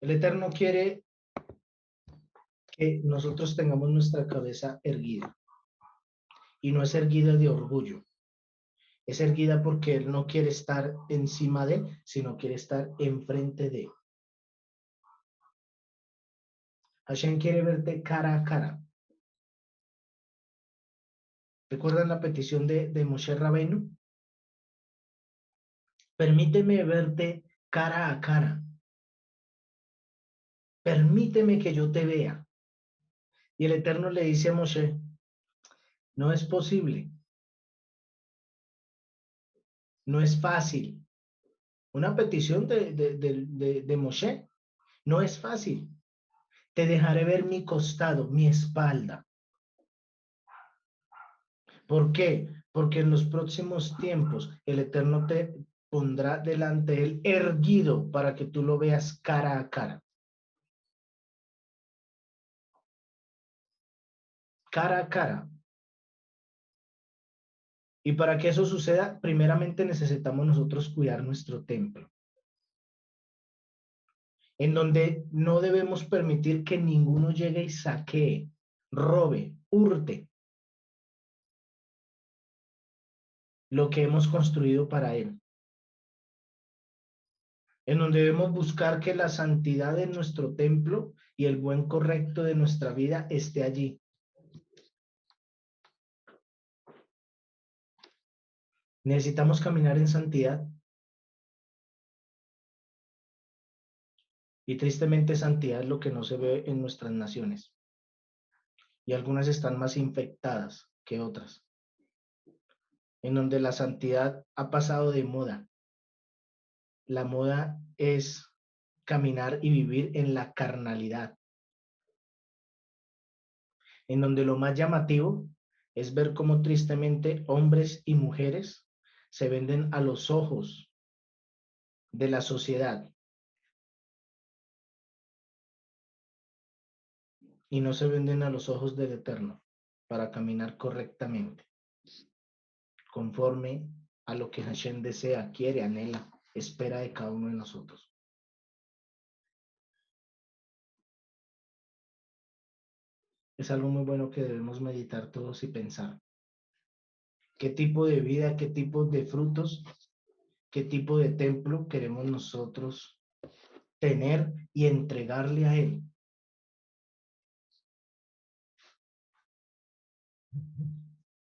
El Eterno quiere que nosotros tengamos nuestra cabeza erguida. Y no es erguida de orgullo. Es erguida porque Él no quiere estar encima de, sino quiere estar enfrente de. Hashem quiere verte cara a cara. ¿Recuerdan la petición de Moshe Rabbeinu? Permíteme verte cara a cara. Permíteme que yo te vea. Y el Eterno le dice a Moshe, no es posible. No es fácil. Una petición de Moshe. No es fácil. Te dejaré ver mi costado, mi espalda. ¿Por qué? Porque en los próximos tiempos el Eterno te pondrá delante de él erguido para que tú lo veas cara a cara. Cara a cara. Y para que eso suceda, primeramente necesitamos nosotros cuidar nuestro templo, en donde no debemos permitir que ninguno llegue y saquee, robe, hurte. lo que hemos construido para Él, en donde debemos buscar que la santidad de nuestro templo y el buen correcto de nuestra vida esté allí. Necesitamos caminar en santidad. Y tristemente santidad es lo que no se ve en nuestras naciones. Y algunas están más infectadas que otras, en donde la santidad ha pasado de moda. La moda es caminar y vivir en la carnalidad, en donde lo más llamativo es ver cómo tristemente hombres y mujeres se venden a los ojos de la sociedad y no se venden a los ojos del Eterno para caminar correctamente, conforme a lo que Hashem desea, quiere, anhela, espera de cada uno de nosotros. Es algo muy bueno que debemos meditar todos y pensar. ¿Qué tipo de vida, qué tipo de frutos, qué tipo de templo queremos nosotros tener y entregarle a Él?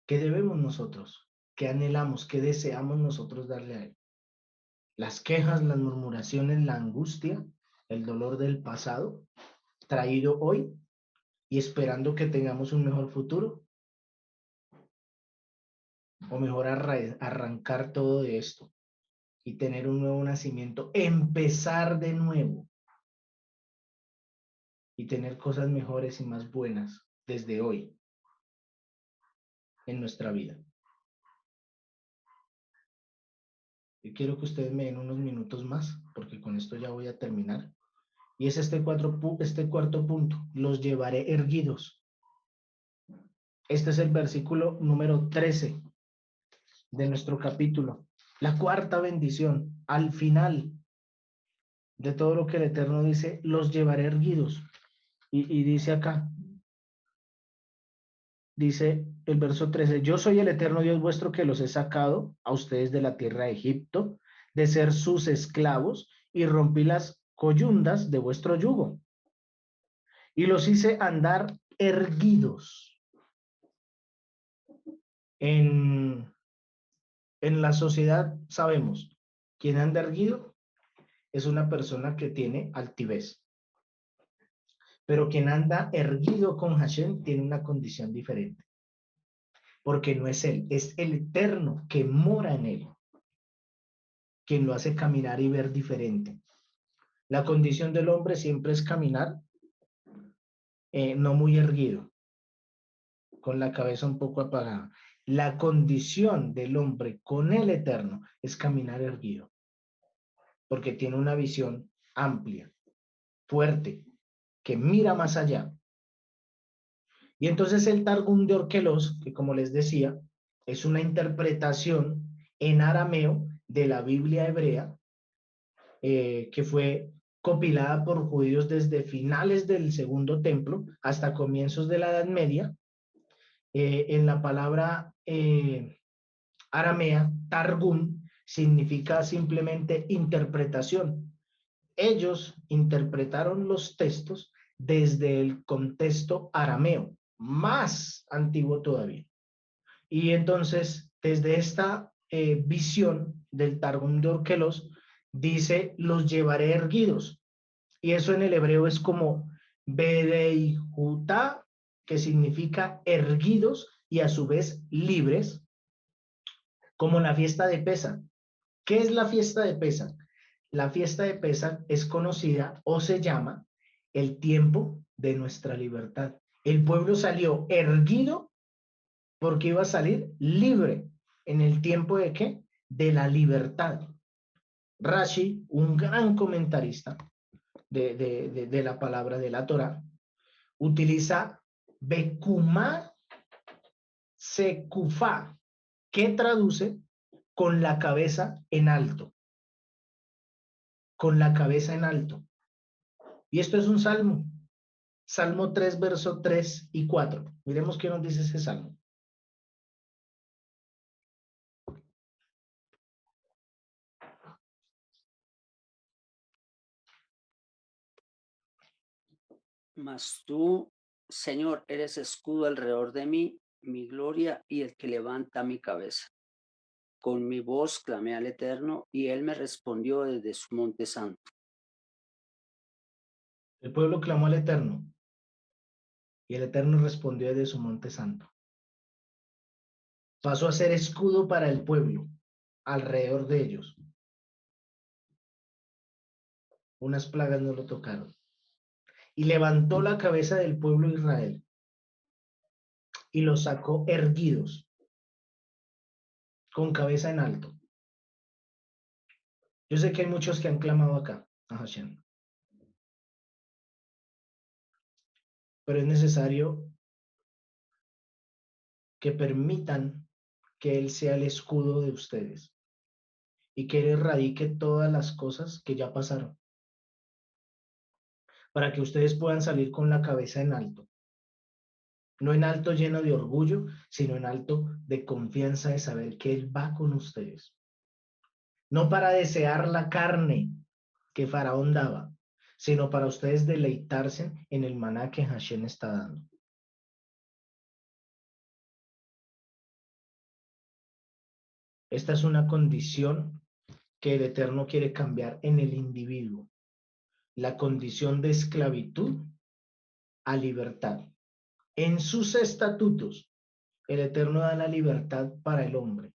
¿Qué debemos nosotros? ¿Qué anhelamos? ¿Qué deseamos nosotros darle a Él? Las quejas, las murmuraciones, la angustia, el dolor del pasado, traído hoy y esperando que tengamos un mejor futuro. O mejor arrancar todo de esto y tener un nuevo nacimiento, empezar de nuevo y tener cosas mejores y más buenas desde hoy en nuestra vida. Y quiero que ustedes me den unos minutos más, porque con esto ya voy a terminar. Y es este cuarto punto, los llevaré erguidos. Este es el versículo número 13 de nuestro capítulo. La cuarta bendición, al final de todo lo que el Eterno dice, los llevaré erguidos. Y dice acá, dice el verso 13, yo soy el Eterno Dios vuestro que los he sacado a ustedes de la tierra de Egipto, de ser sus esclavos, y rompí las coyundas de vuestro yugo. Y los hice andar erguidos. En la sociedad sabemos, quien anda erguido es una persona que tiene altivez. Pero quien anda erguido con Hashem tiene una condición diferente. Porque no es él, es el Eterno que mora en él, quien lo hace caminar y ver diferente. La condición del hombre siempre es caminar no muy erguido, con la cabeza un poco apagada. La condición del hombre con el Eterno es caminar erguido, porque tiene una visión amplia, fuerte, que mira más allá. Y entonces el Targum de Orkelos, que como les decía, es una interpretación en arameo de la Biblia hebrea, que fue compilada por judíos desde finales del Segundo Templo hasta comienzos de la Edad Media. En la palabra aramea, Targum, significa simplemente interpretación. Ellos interpretaron los textos desde el contexto arameo, más antiguo todavía. Y entonces, desde esta visión del Targum de Orkelos, dice, los llevaré erguidos. Y eso en el hebreo es como Bedei Jutá, que significa erguidos y a su vez libres, como la fiesta de Pesaj. ¿Qué es la fiesta de Pesaj? La fiesta de Pesaj es conocida o se llama el tiempo de nuestra libertad. El pueblo salió erguido porque iba a salir libre en el tiempo de ¿qué? De la libertad. Rashi, un gran comentarista de la palabra de la Torá, utiliza Bekumá Sekufá, que traduce con la cabeza en alto. Con la cabeza en alto. Y esto es un salmo. Salmo 3, verso 3 y 4. Miremos qué nos dice ese salmo. Mas tú, Señor, eres escudo alrededor de mí, mi gloria y el que levanta mi cabeza. Con mi voz clamé al Eterno y él me respondió desde su monte santo. El pueblo clamó al Eterno y el Eterno respondió desde su monte santo. Pasó a ser escudo para el pueblo alrededor de ellos. Unas plagas no lo tocaron. Y levantó la cabeza del pueblo de Israel y los sacó erguidos, con cabeza en alto. Yo sé que hay muchos que han clamado acá a Hashem, pero es necesario que permitan que Él sea el escudo de ustedes y que Él erradique todas las cosas que ya pasaron, para que ustedes puedan salir con la cabeza en alto. No en alto lleno de orgullo, sino en alto de confianza de saber que Él va con ustedes. No para desear la carne que Faraón daba, sino para ustedes deleitarse en el maná que Hashem está dando. Esta es una condición que el Eterno quiere cambiar en el individuo. La condición de esclavitud a libertad. En sus estatutos, el Eterno da la libertad para el hombre.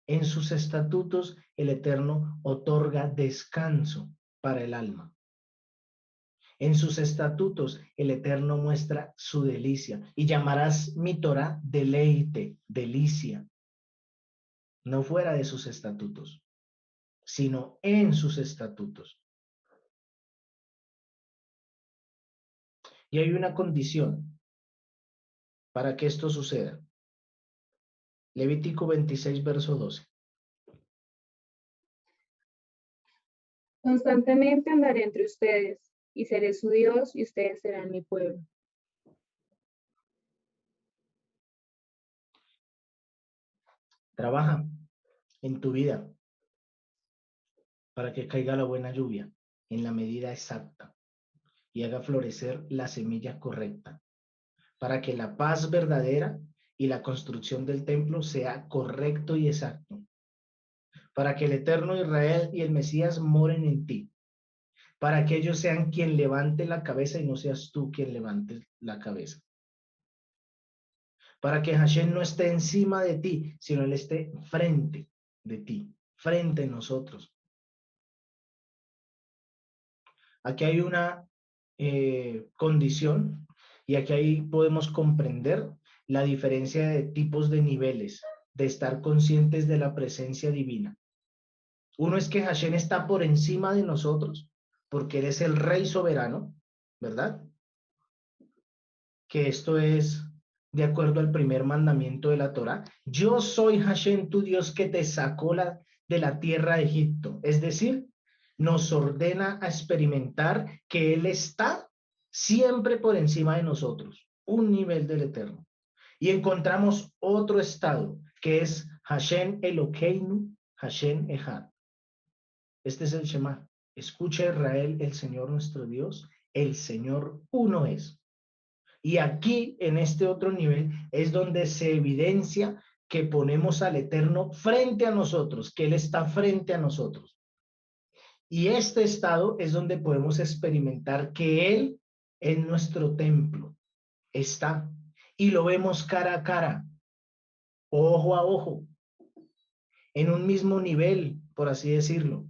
En sus estatutos, el Eterno otorga descanso para el alma. En sus estatutos, el Eterno muestra su delicia. Y llamarás mi Torah deleite, delicia. No fuera de sus estatutos, sino en sus estatutos. Y hay una condición para que esto suceda. Levítico 26, verso 12. Constantemente andaré entre ustedes, y seré su Dios, y ustedes serán mi pueblo. Trabaja en tu vida para que caiga la buena lluvia en la medida exacta y haga florecer la semilla correcta, para que la paz verdadera y la construcción del templo sea correcto y exacto, para que el eterno Israel y el Mesías moren en ti, para que ellos sean quien levante la cabeza y no seas tú quien levante la cabeza, para que Hashem no esté encima de ti, sino él esté frente de ti, frente a nosotros. Aquí hay una condición y aquí ahí podemos comprender la diferencia de tipos de niveles, de estar conscientes de la presencia divina. Uno es que Hashem está por encima de nosotros, porque Él es el Rey soberano, ¿verdad? Que esto es de acuerdo al primer mandamiento de la Torá. Yo soy Hashem, tu Dios, que te sacó de la tierra de Egipto. Es decir, nos ordena a experimentar que Él está siempre por encima de nosotros, un nivel del Eterno. Y encontramos otro estado, que es Hashem Elokeinu, Hashem Echad. Este es el Shema. Escucha Israel, el Señor nuestro Dios, el Señor uno es. Y aquí, en este otro nivel, es donde se evidencia que ponemos al Eterno frente a nosotros, que Él está frente a nosotros. Y este estado es donde podemos experimentar que Él en nuestro templo está y lo vemos cara a cara, ojo a ojo, en un mismo nivel, por así decirlo.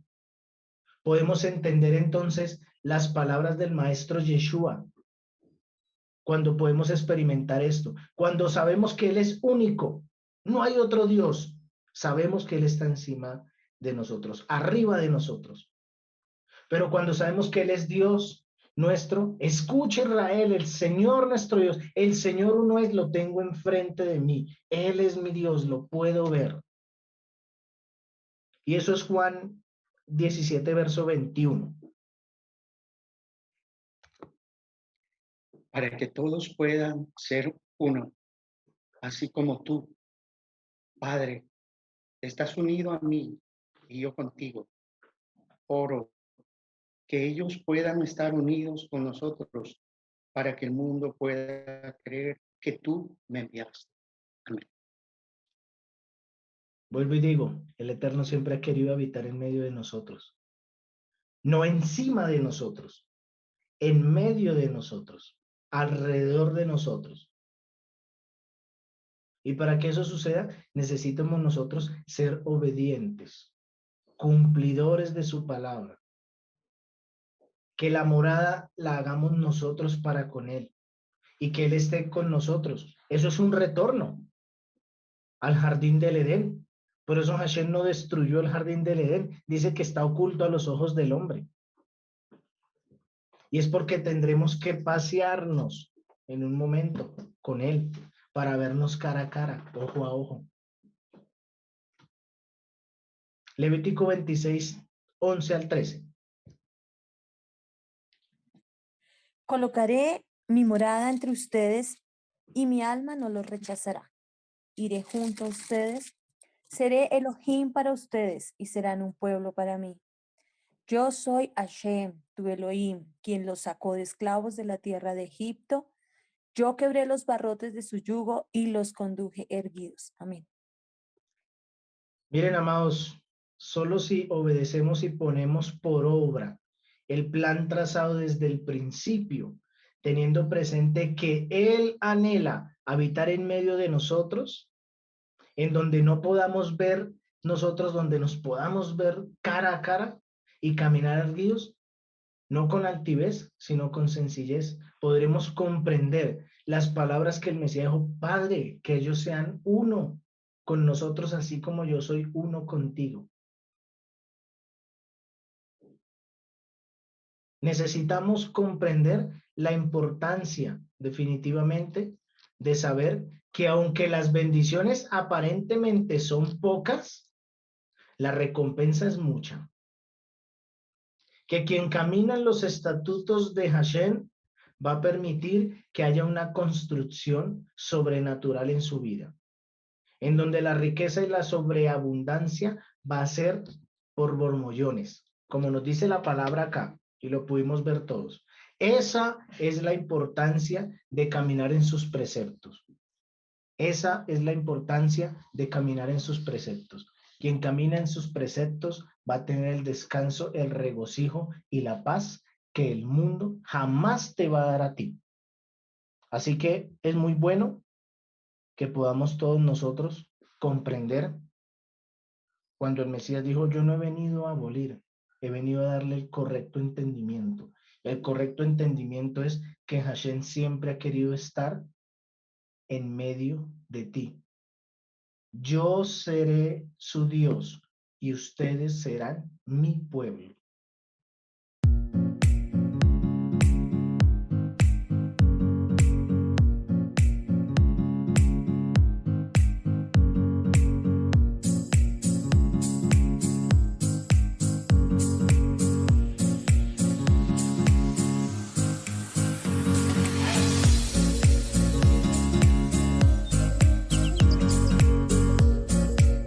Podemos entender entonces las palabras del maestro Yeshua cuando podemos experimentar esto, cuando sabemos que Él es único, no hay otro Dios, sabemos que Él está encima de nosotros, arriba de nosotros. Pero cuando sabemos que Él es Dios nuestro, escucha Israel, el Señor nuestro Dios, el Señor uno es, lo tengo enfrente de mí, Él es mi Dios, lo puedo ver. Y eso es Juan 17, verso 21. Para que todos puedan ser uno, así como tú, Padre, estás unido a mí y yo contigo. Oro que ellos puedan estar unidos con nosotros para que el mundo pueda creer que tú me enviaste. Amén. Vuelvo y digo, el Eterno siempre ha querido habitar en medio de nosotros, no encima de nosotros, en medio de nosotros, alrededor de nosotros. Y para que eso suceda, necesitamos nosotros ser obedientes, cumplidores de su palabra. Que la morada la hagamos nosotros para con Él y que Él esté con nosotros. Eso es un retorno al jardín del Edén. Por eso Hashem no destruyó el jardín del Edén. Dice que está oculto a los ojos del hombre. Y es porque tendremos que pasearnos en un momento con Él para vernos cara a cara, ojo a ojo. Levítico 26, 11 al 13. Colocaré mi morada entre ustedes y mi alma no los rechazará. Iré junto a ustedes, seré Elohim para ustedes y serán un pueblo para mí. Yo soy Hashem, tu Elohim, quien los sacó de esclavos de la tierra de Egipto. Yo quebré los barrotes de su yugo y los conduje erguidos. Amén. Miren, amados, solo si obedecemos y ponemos por obra el plan trazado desde el principio, teniendo presente que Él anhela habitar en medio de nosotros, en donde no podamos ver nosotros, donde nos podamos ver cara a cara y caminar erguidos, no con altivez, sino con sencillez, podremos comprender las palabras que el Mesías dijo: Padre, que ellos sean uno con nosotros, así como yo soy uno contigo. Necesitamos comprender la importancia, definitivamente, de saber que aunque las bendiciones aparentemente son pocas, la recompensa es mucha. Que quien camina en los estatutos de Hashem va a permitir que haya una construcción sobrenatural en su vida, en donde la riqueza y la sobreabundancia va a ser por bormollones, como nos dice la palabra acá, y lo pudimos ver todos. Esa es la importancia de caminar en sus preceptos. Esa es la importancia de caminar en sus preceptos. Quien camina en sus preceptos va a tener el descanso, el regocijo y la paz que el mundo jamás te va a dar a ti. Así que es muy bueno que podamos todos nosotros comprender cuando el Mesías dijo: yo no he venido a abolir, he venido a darle el correcto entendimiento. El correcto entendimiento es que Hashem siempre ha querido estar en medio de ti. Yo seré su Dios y ustedes serán mi pueblo.